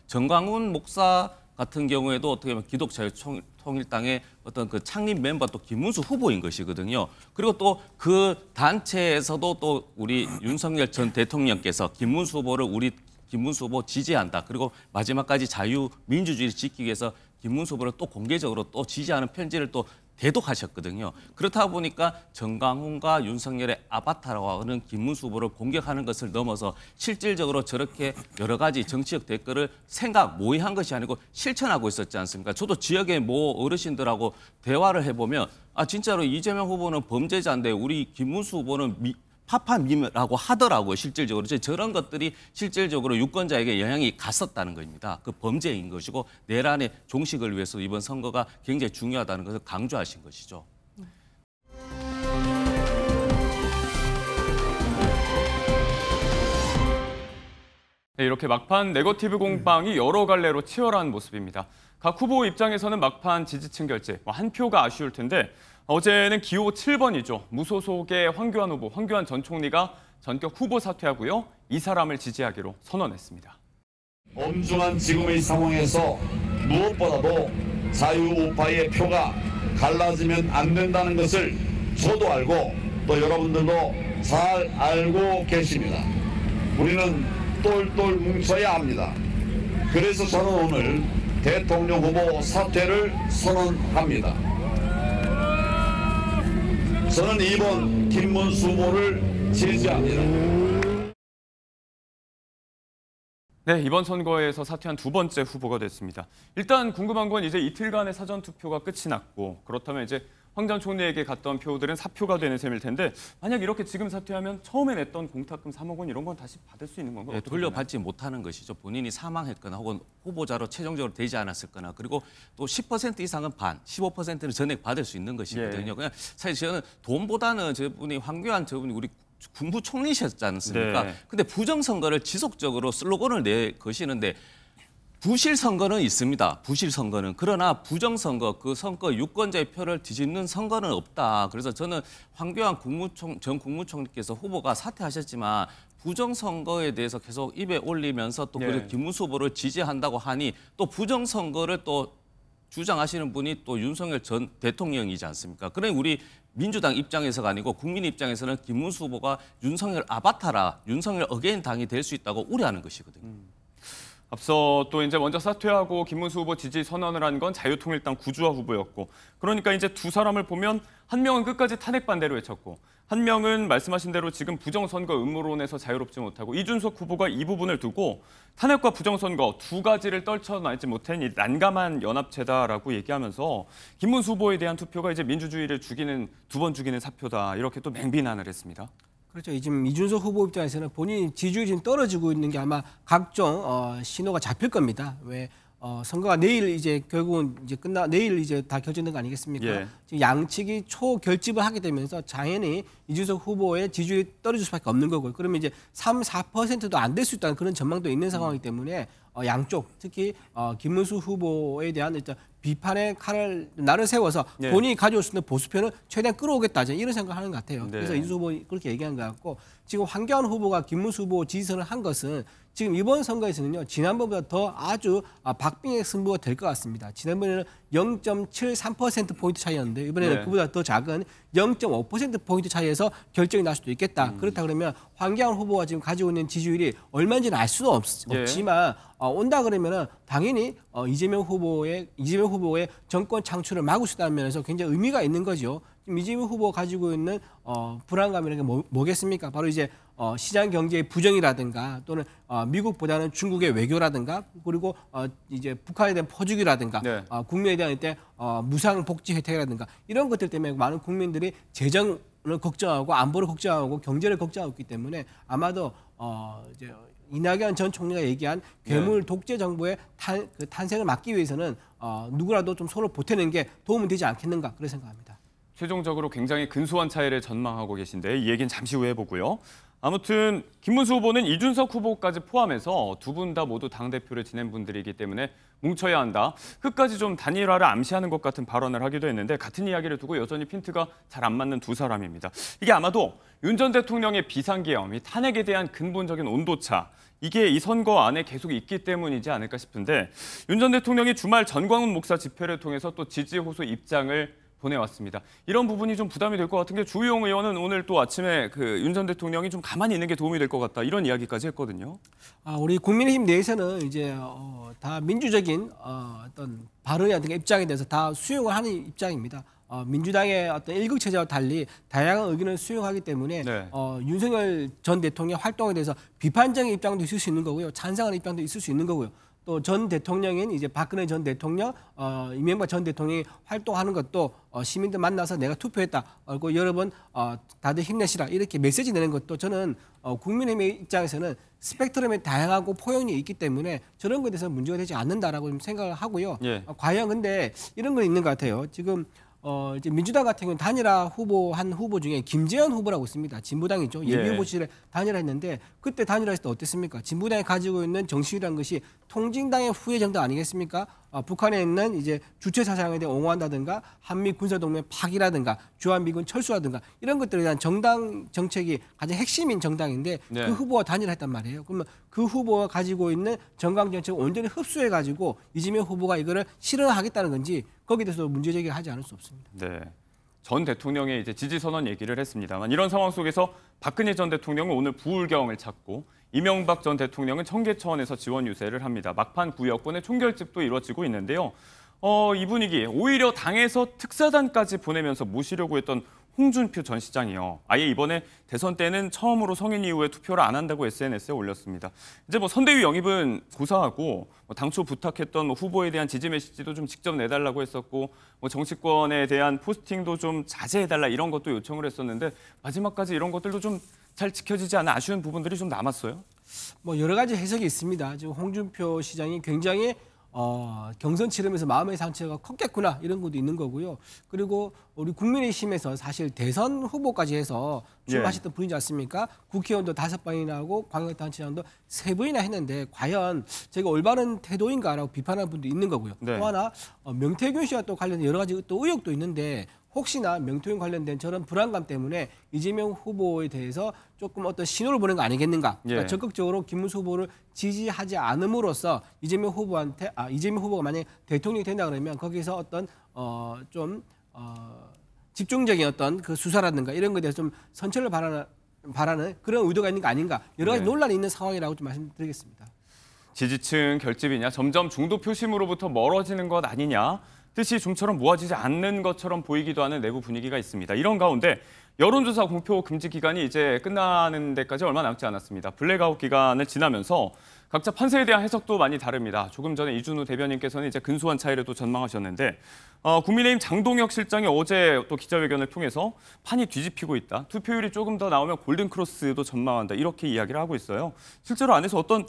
정광훈 목사 같은 경우에도 어떻게 보면 기독자유통일당의 어떤 그 창립 멤버 또 김문수 후보인 것이거든요. 그리고 또 그 단체에서도 또 우리 윤석열 전 대통령께서 김문수 후보 지지한다. 그리고 마지막까지 자유민주주의를 지키기 위해서 김문수 후보를 또 공개적으로 또 지지하는 편지를 또 대독하셨거든요. 그렇다 보니까 정광훈과 윤석열의 아바타라고 하는 김문수 후보를 공격하는 것을 넘어서 실질적으로 저렇게 여러 가지 정치적 댓글을 모의한 것이 아니고 실천하고 있었지 않습니까? 저도 지역의 모 어르신들하고 대화를 해보면 진짜로 이재명 후보는 범죄자인데 우리 김문수 후보는 파파밈이라고 하더라고요. 실질적으로 저런 것들이 실질적으로 유권자에게 영향이 갔었다는 겁니다. 그 범죄인 것이고 내란의 종식을 위해서 이번 선거가 굉장히 중요하다는 것을 강조하신 것이죠. 네, 이렇게 막판 네거티브 공방이 여러 갈래로 치열한 모습입니다. 각 후보 입장에서는 막판 지지층 결제, 한 표가 아쉬울 텐데 어제는 기호 7번이죠. 무소속의 황교안 후보, 황교안 전 총리가 전격 후보 사퇴하고요. 이 사람을 지지하기로 선언했습니다. 엄중한 지금의 상황에서 무엇보다도 자유우파의 표가 갈라지면 안 된다는 것을 저도 알고 또 여러분들도 잘 알고 계십니다. 우리는 똘똘 뭉쳐야 합니다. 그래서 저는 오늘 대통령 후보 사퇴를 선언합니다. 저는 이번 김문수 후보를 지지합니다. 네, 이번 선거에서 사퇴한 두 번째 후보가 됐습니다. 일단 궁금한 건 이제 이틀간의 사전투표가 끝이 났고 그렇다면 이제 황 전 총리에게 갔던 표들은 사표가 되는 셈일 텐데 만약 이렇게 지금 사퇴하면 처음에 냈던 공탁금 3억 원 이런 건 다시 받을 수 있는 건가요? 네, 돌려받지 못하는 것이죠. 본인이 사망했거나 혹은 후보자로 최종적으로 되지 않았을거나 그리고 또 10% 이상은 반, 15%는 전액 받을 수 있는 것이거든요. 그냥 사실 저는 돈보다는 저분이 황교안 저분이 우리 국무총리셨지 않습니까? 네. 근데 부정선거를 지속적으로 슬로건을 내거시는데 부실 선거는 있습니다. 부실 선거는. 그러나 부정선거, 그 선거 유권자의 표를 뒤집는 선거는 없다. 그래서 저는 황교안 전 국무총리께서 후보가 사퇴하셨지만 부정선거에 대해서 계속 입에 올리면서 또 그래서 김문수 후보를 지지한다고 하니 또 부정선거를 또 주장하시는 분이 또 윤석열 전 대통령이지 않습니까? 그러니 우리 민주당 입장에서가 아니고 국민 입장에서는 김문수 후보가 윤석열 아바타라, 윤석열 어게인 당이 될 수 있다고 우려하는 것이거든요. 앞서 또 이제 먼저 사퇴하고 김문수 후보 지지 선언을 한 건 자유통일당 구주화 후보였고 그러니까 이제 두 사람을 보면 한 명은 끝까지 탄핵 반대로 외쳤고 한 명은 말씀하신 대로 지금 부정선거 음모론에서 자유롭지 못하고 이준석 후보가 이 부분을 두고 탄핵과 부정선거 두 가지를 떨쳐내지 못한 이 난감한 연합체다라고 얘기하면서 김문수 후보에 대한 투표가 이제 민주주의를 죽이는 두 번 죽이는 사표다 이렇게 또 맹비난을 했습니다. 그렇죠. 지금 이준석 후보 입장에서는 본인 지지율이 지금 떨어지고 있는 게 아마 각종 신호가 잡힐 겁니다. 왜 선거가 내일 이제 결국은 이제 내일 이제 다 결정된 거 아니겠습니까? 예. 지금 양측이 초결집을 하게 되면서 당연히 이준석 후보의 지지율이 떨어질 수밖에 없는 거고요. 그러면 이제 3, 4%도 안 될 수 있다는 그런 전망도 있는 상황이기 때문에 양쪽 특히 김문수 후보에 대한 일단 비판의 날을 세워서 본인이 가져올 수 있는 보수표는 최대한 끌어오겠다 이런 생각을 하는 것 같아요. 그래서 이준석 후보 그렇게 얘기한 것 같고 지금 황교안 후보가 김문수 후보 지지선을 한 것은 지금 이번 선거에서는요 지난번보다 더 아주 박빙의 승부가 될 것 같습니다. 지난번에는 0.73%포인트 차이였는데 이번에는 그보다 더 작은 0.5%포인트 차이에서 결정이 날 수도 있겠다. 그렇다 그러면 황교안 후보가 지금 가지고 있는 지지율이 얼마인지는 알 수는 없지만 온다 그러면은 당연히 이재명 후보의 정권 창출을 막을 수 있다는 면에서 굉장히 의미가 있는 거죠. 지금 이재명 후보가 가지고 있는 불안감이라는 게 뭐겠습니까? 바로 이제 시장 경제의 부정이라든가 또는 미국보다는 중국의 외교라든가 그리고 이제 북한에 대한 퍼주기라든가 국민에 대한 무상 복지 혜택이라든가 이런 것들 때문에 많은 국민들이 재정을 걱정하고 안보를 걱정하고 경제를 걱정하고 있기 때문에 아마도 이제 이낙연 전 총리가 얘기한 괴물 독재 정부의 탄생을 막기 위해서는 누구라도 좀 손을 보태는 게 도움이 되지 않겠는가 그런 생각합니다. 최종적으로 굉장히 근소한 차이를 전망하고 계신데 이 얘기는 잠시 후에 해보고요. 아무튼 김문수 후보는 이준석 후보까지 포함해서 두 분 다 모두 당대표를 지낸 분들이기 때문에 뭉쳐야 한다. 끝까지 좀 단일화를 암시하는 것 같은 발언을 하기도 했는데 같은 이야기를 두고 여전히 핀트가 잘 안 맞는 두 사람입니다. 이게 아마도 윤 전 대통령의 비상계엄, 이 탄핵에 대한 근본적인 온도차, 이게 이 선거 안에 계속 있기 때문이지 않을까 싶은데 윤 전 대통령이 주말 전광훈 목사 집회를 통해서 또 지지 호소 입장을 보내왔습니다. 이런 부분이 좀 부담이 될 것 같은 게 주의용 의원은 오늘 또 아침에 윤 전 대통령이 좀 가만히 있는 게 도움이 될 것 같다 이런 이야기까지 했거든요. 우리 국민의힘 내에서는 이제 다 민주적인 어떤 발언이라든가 입장에 대해서 다 수용을 하는 입장입니다. 민주당의 어떤 일극체제와 달리 다양한 의견을 수용하기 때문에 네. 윤석열 전 대통령 활동에 대해서 비판적인 입장도 있을 수 있는 거고요, 찬성하는 입장도 있을 수 있는 거고요. 또 전 대통령인 이제 박근혜 전 대통령, 이명박 전 대통령이 활동하는 것도 시민들 만나서 내가 투표했다, 그리고 여러분 다들 힘내시라 이렇게 메시지 내는 것도 저는 국민의힘의 입장에서는 스펙트럼이 다양하고 포용이 있기 때문에 저런 것에 대해서 문제가 되지 않는다라고 좀 생각을 하고요. 예. 과연 근데 이런 건 있는 것 같아요. 지금 이제 민주당 같은 경우는 단일화 한 후보 중에 김재현 후보라고 있습니다. 진보당이죠. 예비후보 시절에 단일화했는데 그때 단일화했을 때 어땠습니까? 진보당이 가지고 있는 정치라는 것이 통진당의 후예 정당 아니겠습니까? 북한에 있는 이제 주체 사상에 대해 옹호한다든가 한미 군사동맹 파기라든가 주한미군 철수라든가 이런 것들에 대한 정당 정책이 가장 핵심인 정당인데 네. 그 후보와 단일화했단 말이에요. 그러면 그 후보가 가지고 있는 정강 정책을 온전히 흡수해가지고 이재명 후보가 이거를 실현하겠다는 건지 거기에 대해서 문제제기를 하지 않을 수 없습니다. 네. 전 대통령의 이제 지지 선언 얘기를 했습니다만 이런 상황 속에서 박근혜 전 대통령은 오늘 부울경을 찾고 이명박 전 대통령은 청계천에서 지원 유세를 합니다. 막판 구여권의 총결집도 이루어지고 있는데요. 이 분위기 오히려 당에서 특사단까지 보내면서 모시려고 했던 홍준표 전 시장이요. 아예 이번에 대선 때는 처음으로 성인 이후에 투표를 안 한다고 SNS에 올렸습니다. 이제 선대위 영입은 고사하고 당초 부탁했던 후보에 대한 지지 메시지도 좀 직접 내달라고 했었고 정치권에 대한 포스팅도 좀 자제해달라 이런 것도 요청을 했었는데 마지막까지 이런 것들도 좀 잘 지켜지지 않은 아쉬운 부분들이 좀 남았어요. 여러 가지 해석이 있습니다. 지금 홍준표 시장이 굉장히 경선 치르면서 마음의 상처가 컸겠구나 이런 것도 있는 거고요. 그리고 우리 국민의힘에서 사실 대선 후보까지 해서 출마하셨던 분이지 않습니까? 국회의원도 5번이나 하고 광역단체장도 3번이나 했는데 과연 제가 올바른 태도인가라고 비판하는 분도 있는 거고요. 네. 또 하나 명태균 씨와 또 관련된 여러 가지 또 의혹도 있는데 혹시나 명태균 관련된 저런 불안감 때문에 이재명 후보에 대해서 조금 어떤 신호를 보낸 거 아니겠는가? 그러니까 예. 적극적으로 김문수 후보를 지지하지 않음으로써 이재명 후보가 만약 대통령이 된다 그러면 거기서 어떤 집중적인 어떤 그 수사라든가 이런 것에 대해서 좀 선처를 바라는 그런 의도가 있는 거 아닌가? 여러 가지 네. 논란이 있는 상황이라고 좀 말씀드리겠습니다. 지지층 결집이냐, 점점 중도 표심으로부터 멀어지는 것 아니냐, 뜻이 좀처럼 모아지지 않는 것처럼 보이기도 하는 내부 분위기가 있습니다. 이런 가운데 여론조사 공표 금지 기간이 이제 끝나는 데까지 얼마 남지 않았습니다. 블랙아웃 기간을 지나면서 각자 판세에 대한 해석도 많이 다릅니다. 조금 전에 이준우 대변인께서는 이제 근소한 차이를 또 전망하셨는데 국민의힘 장동혁 실장이 어제 또 기자회견을 통해서 판이 뒤집히고 있다. 투표율이 조금 더 나오면 골든크로스도 전망한다. 이렇게 이야기를 하고 있어요. 실제로 안에서 어떤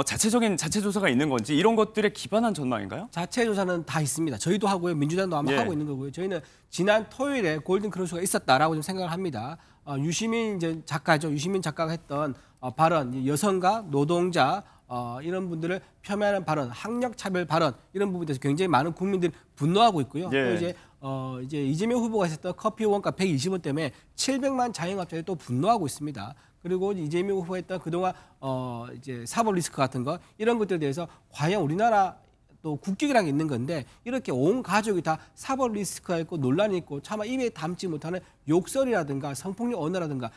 자체적인 자체조사가 있는 건지 이런 것들에 기반한 전망인가요? 자체조사는 다 있습니다. 저희도 하고요. 민주당도 아마 예. 하고 있는 거고요. 저희는 지난 토요일에 골든크로스가 있었다라고 좀 생각을 합니다. 유시민 작가죠. 유시민 작가가 했던 발언, 여성과 노동자 이런 분들을 폄하하는 발언, 학력차별 발언 이런 부분에 대해서 굉장히 많은 국민들이 분노하고 있고요. 예. 또 이제 이재명 후보가 했었던 커피 원가 120원 때문에 700만 자영업자들이 또 분노하고 있습니다. 그리고 이재명 후보가 했던 그동안 이제 사법 리스크 같은 거 이런 것들에 대해서 과연 우리나라 또 국격이라는 게 있는 건데 이렇게 온 가족이 다 사법 리스크가 있고 논란이 있고 차마 입에 담지 못하는 욕설이라든가 성폭력 언어라든가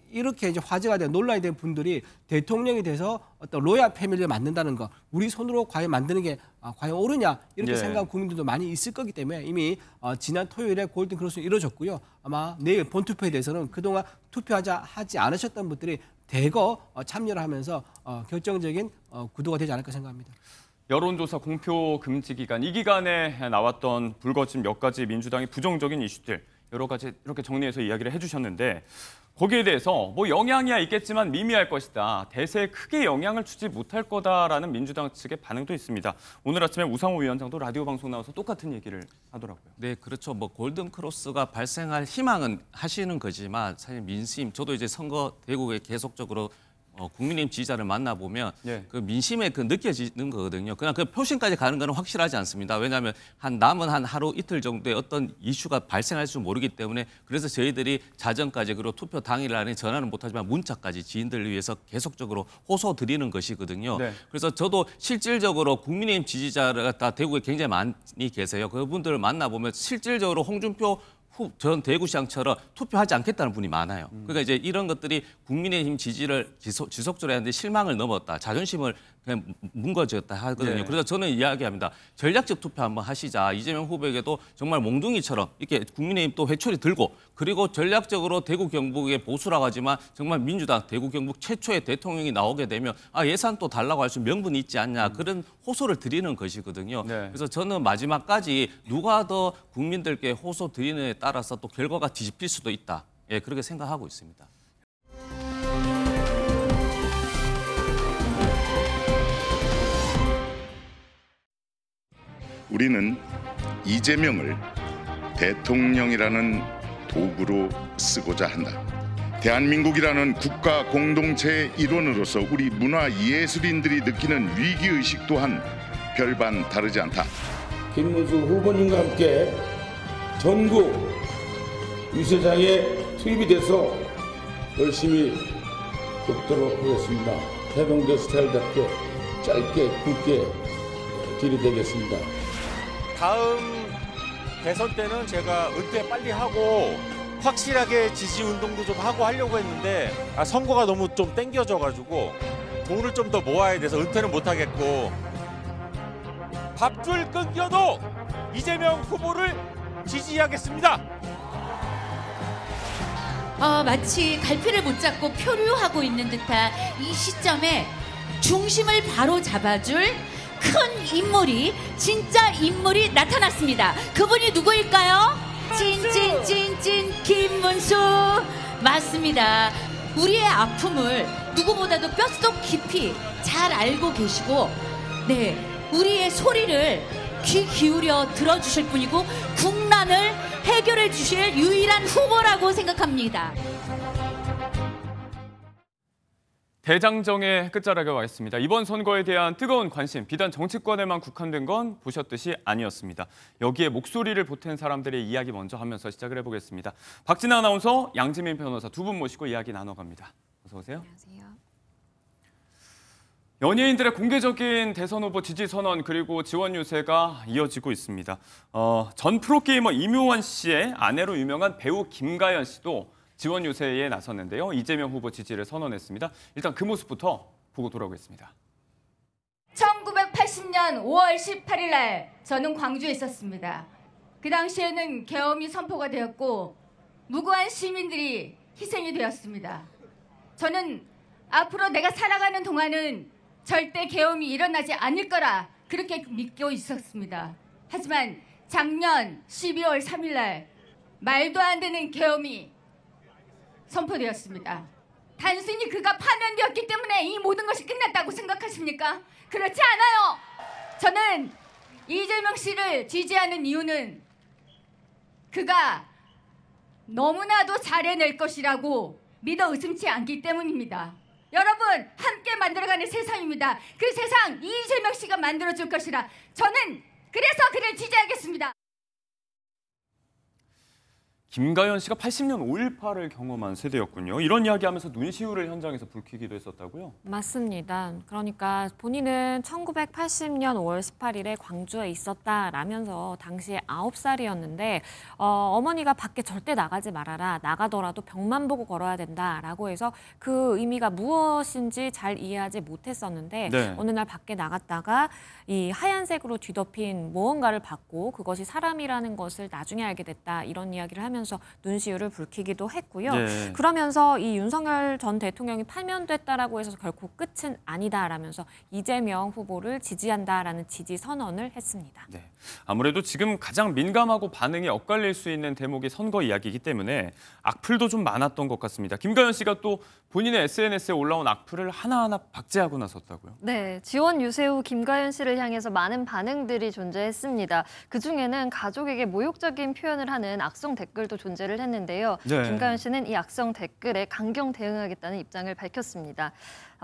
이렇게 이제 화제가 된 논란이 된 분들이 대통령이 돼서 어떤 로얄 패밀리를 만든다는 거 우리 손으로 과연 만드는 게 과연 옳으냐 이렇게 생각하는 국민들도 많이 있을 거기 때문에 이미 지난 토요일에 골든크로스는 이루어졌고요. 아마 내일 본투표에 대해서는 그동안 투표하지 않으셨던 분들이 대거 참여를 하면서 결정적인 구도가 되지 않을까 생각합니다. 여론조사 공표 금지 기간, 이 기간에 나왔던 불거진 몇 가지 민주당의 부정적인 이슈들 여러 가지 이렇게 정리해서 이야기를 해주셨는데 거기에 대해서 뭐 영향이야 있겠지만 미미할 것이다. 대세에 크게 영향을 주지 못할 거다라는 민주당 측의 반응도 있습니다. 오늘 아침에 우상호 위원장도 라디오 방송 나와서 똑같은 얘기를 하더라고요. 네, 그렇죠. 뭐 골든 크로스가 발생할 희망은 하시는 거지만 사실 민심, 저도 이제 선거 대국에 계속적으로 국민의힘 지지자를 만나보면 그 민심에 그 느껴지는 거거든요. 그냥 그 표심까지 가는 건 확실하지 않습니다. 왜냐하면 남은 한 하루 이틀 정도의 어떤 이슈가 발생할 줄 모르기 때문에 그래서 저희들이 자정까지 그리고 투표 당일 안에 전화는 못하지만 문자까지 지인들을 위해서 계속적으로 호소 드리는 것이거든요. 그래서 저도 실질적으로 국민의힘 지지자가 다 대구에 굉장히 많이 계세요. 그분들을 만나보면 실질적으로 홍준표 전 대구시장처럼 투표하지 않겠다는 분이 많아요. 그러니까 이제 이런 것들이 국민의힘 지지를 지속적으로 했는데 실망을 넘었다. 자존심을 그냥 뭉거졌다 하거든요. 그래서 저는 이야기합니다. 전략적 투표 한번 하시자. 이재명 후보에게도 정말 몽둥이처럼 이렇게 국민의힘 또 회초리 들고 그리고 전략적으로 대구 경북의 보수라고 하지만 정말 민주당 대구 경북 최초의 대통령이 나오게 되면 예산 또 달라고 할 수 명분이 있지 않냐. 그런 호소를 드리는 것이거든요. 그래서 저는 마지막까지 누가 더 국민들께 호소 드리느냐에 따라서 또 결과가 뒤집힐 수도 있다. 예, 그렇게 생각하고 있습니다. 우리는 이재명을 대통령이라는 도구로 쓰고자 한다. 대한민국이라는 국가 공동체의 일원으로서 우리 문화예술인들이 느끼는 위기의식 또한 별반 다르지 않다. 김문수 후보님과 함께 전국 유세장에 투입이 돼서 열심히 돕도록 하겠습니다. 해병대 스타일답게 짧게 굵게 들이대겠습니다. 다음 대선 때는 제가 은퇴 빨리 하고 확실하게 지지 운동도 좀 하고 하려고 했는데 선거가 너무 좀 땡겨져가지고 돈을 좀 더 모아야 돼서 은퇴는 못 하겠고 밥줄 끊겨도 이재명 후보를 지지하겠습니다. 마치 갈피를 못 잡고 표류하고 있는 듯한 이 시점에 중심을 바로 잡아줄 큰 인물이 진짜 인물이 나타났습니다. 그분이 누구일까요? 찐찐찐찐 김문수 맞습니다. 우리의 아픔을 누구보다도 뼛속 깊이 잘 알고 계시고 우리의 소리를 귀 기울여 들어주실 분이고 국난을 해결해 주실 유일한 후보라고 생각합니다. 대장정의 끝자락에 와 있습니다. 이번 선거에 대한 뜨거운 관심, 비단 정치권에만 국한된 건 보셨듯이 아니었습니다. 여기에 목소리를 보탠 사람들의 이야기 먼저 하면서 시작을 해보겠습니다. 박진아 아나운서, 양지민 변호사 두 분 모시고 이야기 나눠갑니다. 어서 오세요. 안녕하세요. 연예인들의 공개적인 대선 후보 지지 선언 그리고 지원 유세가 이어지고 있습니다. 전 프로게이머 이묘원 씨의 아내로 유명한 배우 김가연 씨도 지원 유세에 나섰는데요. 이재명 후보 지지를 선언했습니다. 일단 그 모습부터 보고 돌아오겠습니다. 1980년 5월 18일 날 저는 광주에 있었습니다. 그 당시에는 계엄이 선포가 되었고 무고한 시민들이 희생이 되었습니다. 저는 앞으로 내가 살아가는 동안은 절대 계엄이 일어나지 않을 거라 그렇게 믿고 있었습니다. 하지만 작년 12월 3일 날 말도 안 되는 계엄이 선포되었습니다. 단순히 그가 파면되었기 때문에 이 모든 것이 끝났다고 생각하십니까? 그렇지 않아요. 저는 이재명 씨를 지지하는 이유는 그가 너무나도 잘해낼 것이라고 믿어 의심치 않기 때문입니다. 여러분 함께 만들어가는 세상입니다. 그 세상 이재명 씨가 만들어줄 것이라 저는 그래서 그를 지지하겠습니다. 김가연 씨가 80년 5.18을 경험한 세대였군요. 이런 이야기하면서 눈시울을 현장에서 붉히기도 했었다고요? 맞습니다. 그러니까 본인은 1980년 5월 18일에 광주에 있었다라면서 당시에 9살이었는데 어머니가 밖에 절대 나가지 말아라. 나가더라도 벽만 보고 걸어야 된다라고 해서 그 의미가 무엇인지 잘 이해하지 못했었는데 어느 날 밖에 나갔다가 이 하얀색으로 뒤덮인 무언가를 봤고 그것이 사람이라는 것을 나중에 알게 됐다. 이런 이야기를 하면서 하면서 눈시울을 붉히기도 했고요. 네. 그러면서 이 윤석열 전 대통령이 파면됐다라고 해서 결코 끝은 아니다라면서 이재명 후보를 지지한다라는 지지 선언을 했습니다. 네. 아무래도 지금 가장 민감하고 반응이 엇갈릴 수 있는 대목이 선거 이야기이기 때문에 악플도 좀 많았던 것 같습니다. 김가연 씨가 또 본인의 SNS에 올라온 악플을 하나하나 박제하고 나섰다고요? 네, 지원 유세 후 김가연 씨를 향해서 많은 반응들이 존재했습니다. 그중에는 가족에게 모욕적인 표현을 하는 악성 댓글도 존재를 했는데요. 네. 김가연 씨는 이 악성 댓글에 강경 대응하겠다는 입장을 밝혔습니다.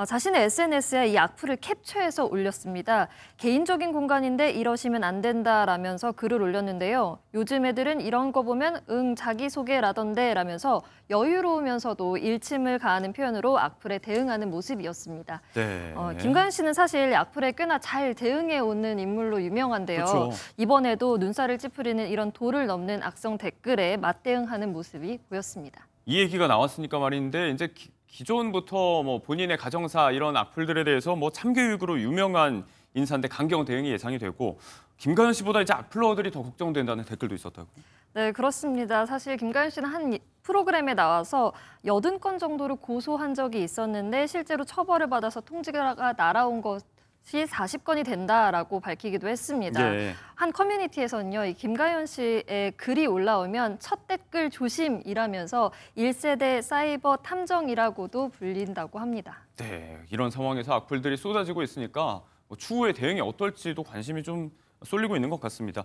자신의 SNS에 이 악플을 캡처해서 올렸습니다. 개인적인 공간인데 이러시면 안 된다라면서 글을 올렸는데요. 요즘 애들은 이런 거 보면 자기소개라던데 라면서 여유로우면서도 일침을 가하는 표현으로 악플에 대응하는 모습이었습니다. 네. 김가연 씨는 사실 악플에 꽤나 잘 대응해오는 인물로 유명한데요. 그렇죠. 이번에도 눈살을 찌푸리는 이런 도를 넘는 악성 댓글에 맞대응하는 모습이 보였습니다. 이 얘기가 나왔으니까 말인데 이제 기존부터 뭐 본인의 가정사 이런 악플들에 대해서 뭐 참교육으로 유명한 인사인데 강경 대응이 예상이 되고 김가연 씨보다 이제 악플러들이 더 걱정된다는 댓글도 있었다고. 네, 그렇습니다. 사실 김가연 씨는 한 프로그램에 나와서 80건 정도를 고소한 적이 있었는데 실제로 처벌을 받아서 통지가 날아온 것이 40건이 된다라고 밝히기도 했습니다. 네. 한 커뮤니티에서는요, 이 김가연 씨의 글이 올라오면 첫 댓글 조심이라면서 1세대 사이버 탐정이라고도 불린다고 합니다. 네, 이런 상황에서 악플들이 쏟아지고 있으니까 뭐 추후에 대응이 어떨지도 관심이 좀 쏠리고 있는 것 같습니다.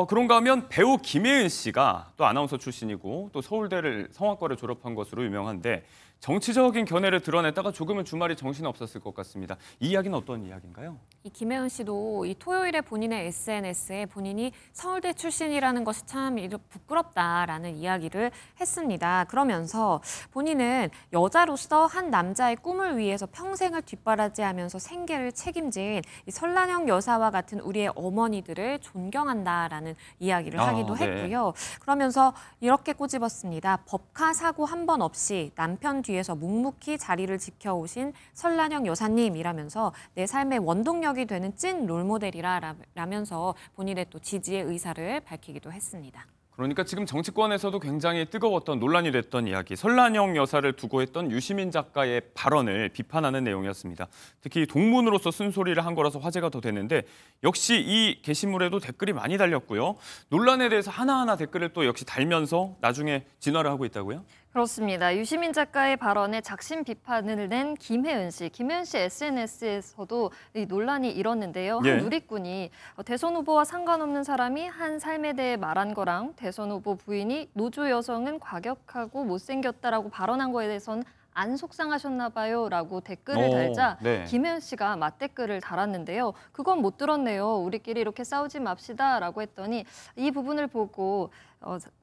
그런가 하면 배우 김혜은 씨가 또 아나운서 출신이고 또 서울대를 성악과를 졸업한 것으로 유명한데 정치적인 견해를 드러냈다가 조금은 주말이 정신없었을 것 같습니다. 이 이야기는 어떤 이야기인가요? 이 김혜은 씨도 이 토요일에 본인의 SNS에 본인이 서울대 출신이라는 것이 참 부끄럽다라는 이야기를 했습니다. 그러면서 본인은 여자로서 한 남자의 꿈을 위해서 평생을 뒷바라지하면서 생계를 책임진 이 설란영 여사와 같은 우리의 어머니들을 존경한다라는 이야기를 하기도 했고요. 그러면서 이렇게 꼬집었습니다. 법카 사고 한 번 없이 남편 뒤에서 묵묵히 자리를 지켜오신 설란영 여사님이라면서 내 삶의 원동력이 되는 찐 롤모델이라면서 본인의 또 지지의 의사를 밝히기도 했습니다. 그러니까 지금 정치권에서도 굉장히 뜨거웠던 논란이 됐던 이야기, 설란영 여사를 두고 했던 유시민 작가의 발언을 비판하는 내용이었습니다. 특히 동문으로서 쓴소리를 한 거라서 화제가 더 됐는데 역시 이 게시물에도 댓글이 많이 달렸고요. 논란에 대해서 하나하나 댓글을 또 역시 달면서 나중에 진화를 하고 있다고요? 그렇습니다. 유시민 작가의 발언에 작심 비판을 낸 김혜은 씨. 김혜은 씨 SNS에서도 이 논란이 일었는데요. 한 누리꾼이 대선 후보와 상관없는 사람이 한 삶에 대해 말한 거랑 대선 후보 부인이 노조 여성은 과격하고 못생겼다라고 발언한 거에 대해서는 안 속상하셨나 봐요 라고 댓글을 달자 김혜은 씨가 맞댓글을 달았는데요. 그건 못 들었네요. 우리끼리 이렇게 싸우지 맙시다 라고 했더니 이 부분을 보고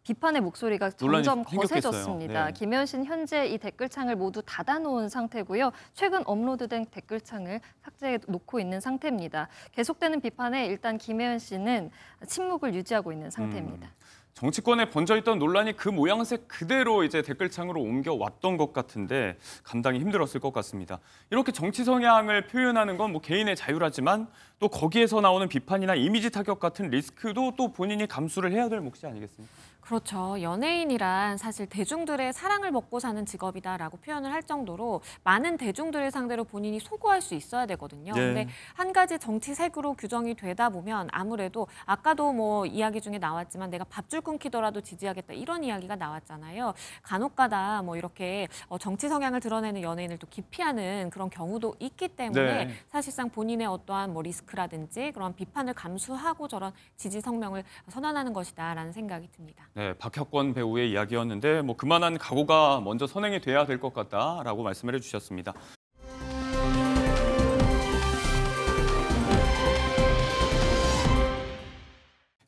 비판의 목소리가 점점 거세졌습니다. 김혜은 씨는 현재 이 댓글창을 모두 닫아놓은 상태고요. 최근 업로드된 댓글창을 삭제해 놓고 있는 상태입니다. 계속되는 비판에 일단 김혜은 씨는 침묵을 유지하고 있는 상태입니다. 정치권에 번져있던 논란이 그 모양새 그대로 이제 댓글창으로 옮겨왔던 것 같은데 감당이 힘들었을 것 같습니다. 이렇게 정치 성향을 표현하는 건 뭐 개인의 자유라지만 또 거기에서 나오는 비판이나 이미지 타격 같은 리스크도 또 본인이 감수를 해야 될 몫이 아니겠습니까? 그렇죠. 연예인이란 사실 대중들의 사랑을 먹고 사는 직업이다라고 표현을 할 정도로 많은 대중들을 상대로 본인이 소구할 수 있어야 되거든요. 근데 한 가지 정치색으로 규정이 되다 보면 아무래도 아까도 뭐 이야기 중에 나왔지만 내가 밥줄 끊기더라도 지지하겠다 이런 이야기가 나왔잖아요. 간혹가다 뭐 이렇게 정치 성향을 드러내는 연예인을 또 기피하는 그런 경우도 있기 때문에 사실상 본인의 어떠한 뭐 리스크라든지 그런 비판을 감수하고 저런 지지 성명을 선언하는 것이다라는 생각이 듭니다. 네, 박혁권 배우의 이야기였는데 뭐 그만한 각오가 먼저 선행이 돼야 될 것 같다라고 말씀을 해주셨습니다.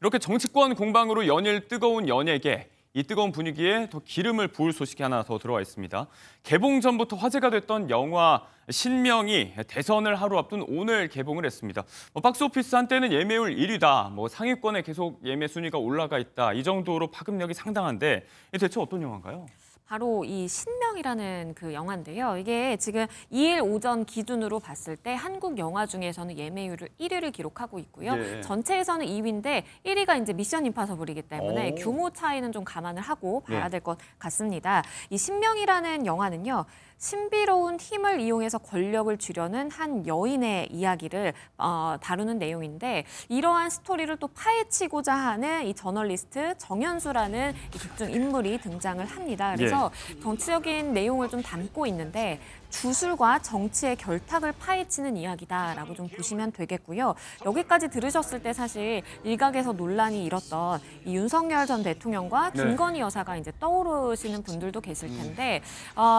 이렇게 정치권 공방으로 연일 뜨거운 연예계, 이 뜨거운 분위기에 더 기름을 부을 소식이 하나 더 들어와 있습니다. 개봉 전부터 화제가 됐던 영화 신명이 대선을 하루 앞둔 오늘 개봉을 했습니다. 박스오피스 한때는 예매율 1위다, 상위권에 계속 예매 순위가 올라가 있다, 이 정도로 파급력이 상당한데 대체 어떤 영화인가요? 바로 이 신명이라는 그 영화인데요. 이게 지금 2일 오전 기준으로 봤을 때 한국 영화 중에서는 예매율을 1위를 기록하고 있고요. 네. 전체에서는 2위인데 1위가 이제 미션 임파서블이기 때문에 오. 규모 차이는 좀 감안을 하고 봐야 네. 될 것 같습니다. 이 신명이라는 영화는요. 신비로운 힘을 이용해서 권력을 쥐려는 한 여인의 이야기를 다루는 내용인데 이러한 스토리를 또 파헤치고자 하는 이 저널리스트 정현수라는 이 극중 인물이 등장을 합니다. 그래서 정치적인 내용을 좀 담고 있는데 주술과 정치의 결탁을 파헤치는 이야기다라고 좀 보시면 되겠고요. 여기까지 들으셨을 때 사실 일각에서 논란이 일었던 이 윤석열 전 대통령과 김건희 여사가 이제 떠오르시는 분들도 계실 텐데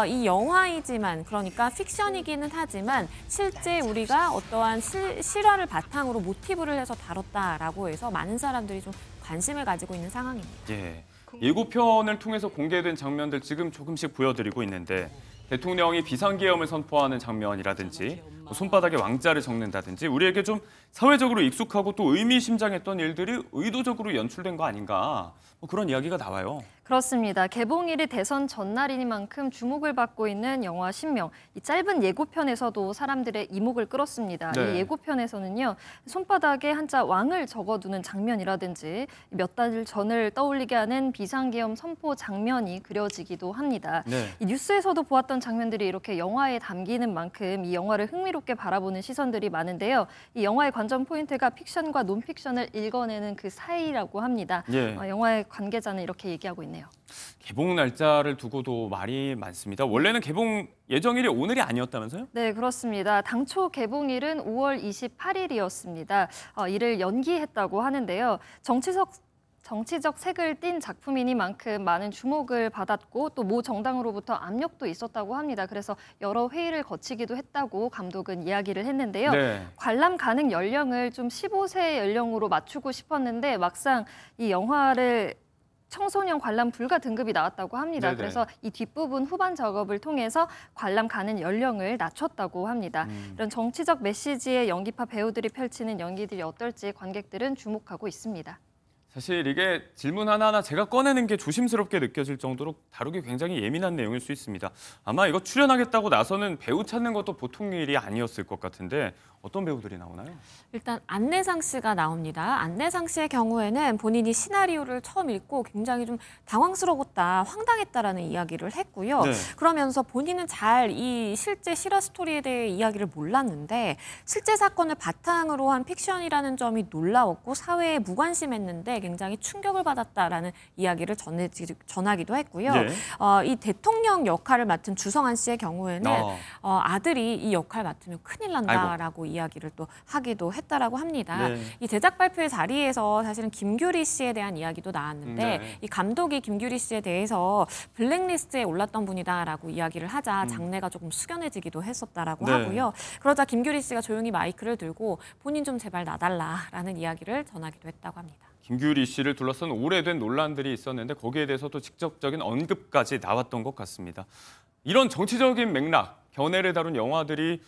이 영화이지만 그러니까 픽션이기는 하지만 실제 우리가 어떠한 실화를 바탕으로 모티브를 해서 다뤘다라고 해서 많은 사람들이 좀 관심을 가지고 있는 상황입니다. 예. 예고편을 통해서 공개된 장면들 지금 조금씩 보여드리고 있는데 대통령이 비상계엄을 선포하는 장면이라든지 손바닥에 왕자를 적는다든지 우리에게 좀 사회적으로 익숙하고 또 의미심장했던 일들이 의도적으로 연출된 거 아닌가 그런 이야기가 나와요. 그렇습니다. 개봉일이 대선 전날이니만큼 주목을 받고 있는 영화 신명. 이 짧은 예고편에서도 사람들의 이목을 끌었습니다. 네. 이 예고편에서는요. 손바닥에 한자 왕을 적어두는 장면이라든지 몇 달 전을 떠올리게 하는 비상계엄 선포 장면이 그려지기도 합니다. 네. 이 뉴스에서도 보았던 장면들이 이렇게 영화에 담기는 만큼 이 영화를 흥미롭게 바라보는 시선들이 많은데요. 이 영화의 관전 포인트가 픽션과 논픽션을 읽어내는 그 사이라고 합니다. 예. 영화의 관계자는 이렇게 얘기하고 있네요. 개봉 날짜를 두고도 말이 많습니다. 원래는 개봉 예정일이 오늘이 아니었다면서요? 네, 그렇습니다. 당초 개봉일은 5월 28일이었습니다. 이를 연기했다고 하는데요. 정치적 색을 띤 작품이니만큼 많은 주목을 받았고 또 모 정당으로부터 압력도 있었다고 합니다. 그래서 여러 회의를 거치기도 했다고 감독은 이야기를 했는데요. 네. 관람 가능 연령을 좀 15세 연령으로 맞추고 싶었는데 막상 이 영화를 청소년 관람 불가 등급이 나왔다고 합니다. 네네. 그래서 이 뒷부분 후반 작업을 통해서 관람 가능 연령을 낮췄다고 합니다. 이런 정치적 메시지의 연기파 배우들이 펼치는 연기들이 어떨지 관객들은 주목하고 있습니다. 사실 이게 질문 하나하나 제가 꺼내는 게 조심스럽게 느껴질 정도로 다루기 굉장히 예민한 내용일 수 있습니다. 아마 이거 출연하겠다고 나서는 배우 찾는 것도 보통 일이 아니었을 것 같은데 어떤 배우들이 나오나요? 일단 안내상 씨가 나옵니다. 안내상 씨의 경우에는 본인이 시나리오를 처음 읽고 굉장히 좀 당황스러웠다, 황당했다라는 이야기를 했고요. 네. 그러면서 본인은 잘 이 실제 실화 스토리에 대해 이야기를 몰랐는데 실제 사건을 바탕으로 한 픽션이라는 점이 놀라웠고 사회에 무관심했는데 굉장히 충격을 받았다라는 이야기를 전하기도 했고요. 네. 이 대통령 역할을 맡은 주성한 씨의 경우에는 아들이 이 역할 맡으면 큰일 난다라고 이야기를 또 하기도 했다라고 합니다. 네. 이 제작 발표의 자리에서 사실은 김규리 씨에 대한 이야기도 나왔는데 네. 이 감독이 김규리 씨에 대해서 블랙리스트에 올랐던 분이다라고 이야기를 하자 장내가 조금 숙연해지기도 했었다라고 네. 하고요. 그러자 김규리 씨가 조용히 마이크를 들고 본인 좀 제발 놔달라라는 이야기를 전하기도 했다고 합니다. 김규리 씨를 둘러싼 오래된 논란들이 있었는데 거기에 대해서도 직접적인 언급까지 나왔던 것 같습니다. 이런 정치적인 맥락, 견해를 다룬 영화들이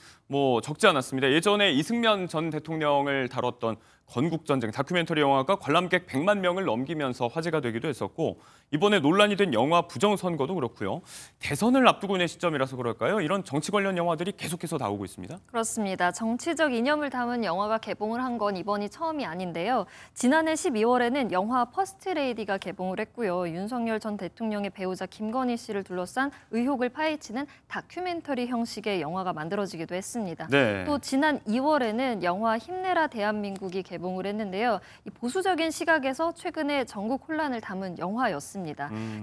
적지 않았습니다. 예전에 이승만 전 대통령을 다뤘던 건국전쟁 다큐멘터리 영화가 관람객 100만 명을 넘기면서 화제가 되기도 했었고 이번에 논란이 된 영화 부정선거도 그렇고요. 대선을 앞두고 있는 시점이라서 그럴까요? 이런 정치 관련 영화들이 계속해서 나오고 있습니다. 그렇습니다. 정치적 이념을 담은 영화가 개봉을 한 건 이번이 처음이 아닌데요. 지난해 12월에는 영화 퍼스트레이디가 개봉을 했고요. 윤석열 전 대통령의 배우자 김건희 씨를 둘러싼 의혹을 파헤치는 다큐멘터리 형식의 영화가 만들어지기도 했습니다. 네. 또 지난 2월에는 영화 힘내라 대한민국이 개봉을 했는데요. 이 보수적인 시각에서 최근에 전국 혼란을 담은 영화였습니다.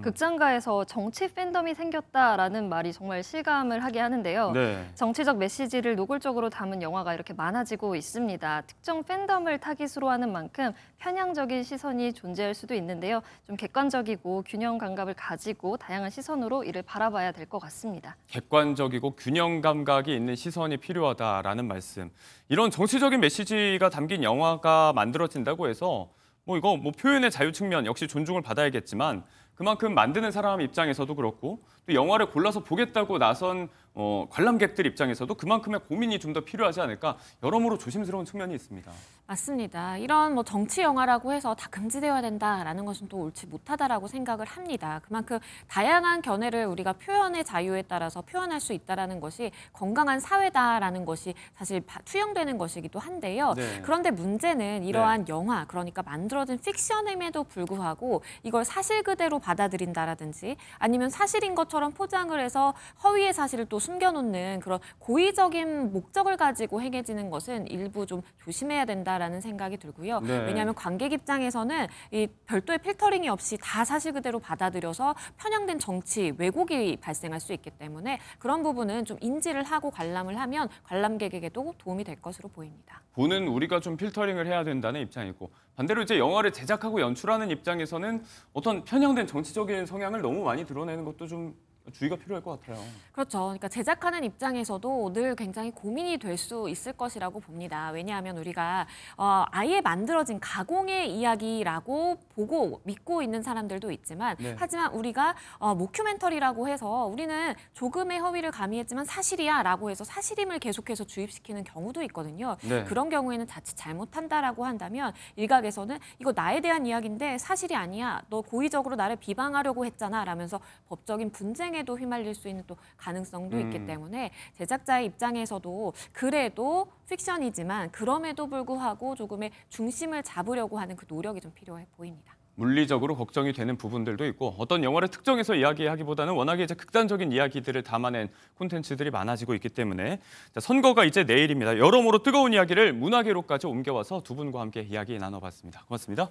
극장가에서 정치 팬덤이 생겼다라는 말이 정말 실감을 하게 하는데요. 네. 정치적 메시지를 노골적으로 담은 영화가 이렇게 많아지고 있습니다. 특정 팬덤을 타깃으로 하는 만큼 편향적인 시선이 존재할 수도 있는데요. 좀 객관적이고 균형 감각을 가지고 다양한 시선으로 이를 바라봐야 될 것 같습니다. 객관적이고 균형 감각이 있는 시선이 필요하다라는 말씀. 이런 정치적인 메시지가 담긴 영화가 만들어진다고 해서 이거 표현의 자유 측면 역시 존중을 받아야겠지만 그만큼 만드는 사람 입장에서도 그렇고 또 영화를 골라서 보겠다고 나선 관람객들 입장에서도 그만큼의 고민이 좀 더 필요하지 않을까 여러모로 조심스러운 측면이 있습니다. 맞습니다. 이런 뭐 정치 영화라고 해서 다 금지되어야 된다라는 것은 또 옳지 못하다라고 생각을 합니다. 그만큼 다양한 견해를 우리가 표현의 자유에 따라서 표현할 수 있다라는 것이 건강한 사회다라는 것이 사실 투영되는 것이기도 한데요. 네. 그런데 문제는 이러한 영화, 그러니까 만들어진 픽션임에도 불구하고 이걸 사실 그대로 받아들인다라든지 아니면 사실인 것처럼 포장을 해서 허위의 사실을 또 숨겨놓는 그런 고의적인 목적을 가지고 행해지는 것은 일부 좀 조심해야 된다라는 생각이 들고요. 네. 왜냐하면 관객 입장에서는 이 별도의 필터링이 없이 다 사실 그대로 받아들여서 편향된 정치, 왜곡이 발생할 수 있기 때문에 그런 부분은 좀 인지를 하고 관람을 하면 관람객에게도 도움이 될 것으로 보입니다. 보는 우리가 좀 필터링을 해야 된다는 입장이고 반대로 이제 영화를 제작하고 연출하는 입장에서는 어떤 편향된 정치적인 성향을 너무 많이 드러내는 것도 좀 주의가 필요할 것 같아요. 그렇죠. 그러니까 제작하는 입장에서도 늘 굉장히 고민이 될 수 있을 것이라고 봅니다. 왜냐하면 우리가 아예 만들어진 가공의 이야기라고 보고 믿고 있는 사람들도 있지만 하지만 우리가 모큐멘터리라고 해서 우리는 조금의 허위를 가미했지만 사실이야 라고 해서 사실임을 계속해서 주입시키는 경우도 있거든요. 그런 경우에는 자칫 잘못한다라고 한다면 일각에서는 이거 나에 대한 이야기인데 사실이 아니야. 너 고의적으로 나를 비방하려고 했잖아 라면서 법적인 분쟁에도 휘말릴 수 있는 또 가능성도 있기 때문에 제작자의 입장에서도 그래도 픽션이지만 그럼에도 불구하고 조금의 중심을 잡으려고 하는 그 노력이 좀 필요해 보입니다. 물리적으로 걱정이 되는 부분들도 있고 어떤 영화를 특정해서 이야기하기보다는 워낙에 이제 극단적인 이야기들을 담아낸 콘텐츠들이 많아지고 있기 때문에 선거가 이제 내일입니다. 여러모로 뜨거운 이야기를 문화계로까지 옮겨와서 두 분과 함께 이야기 나눠봤습니다. 고맙습니다.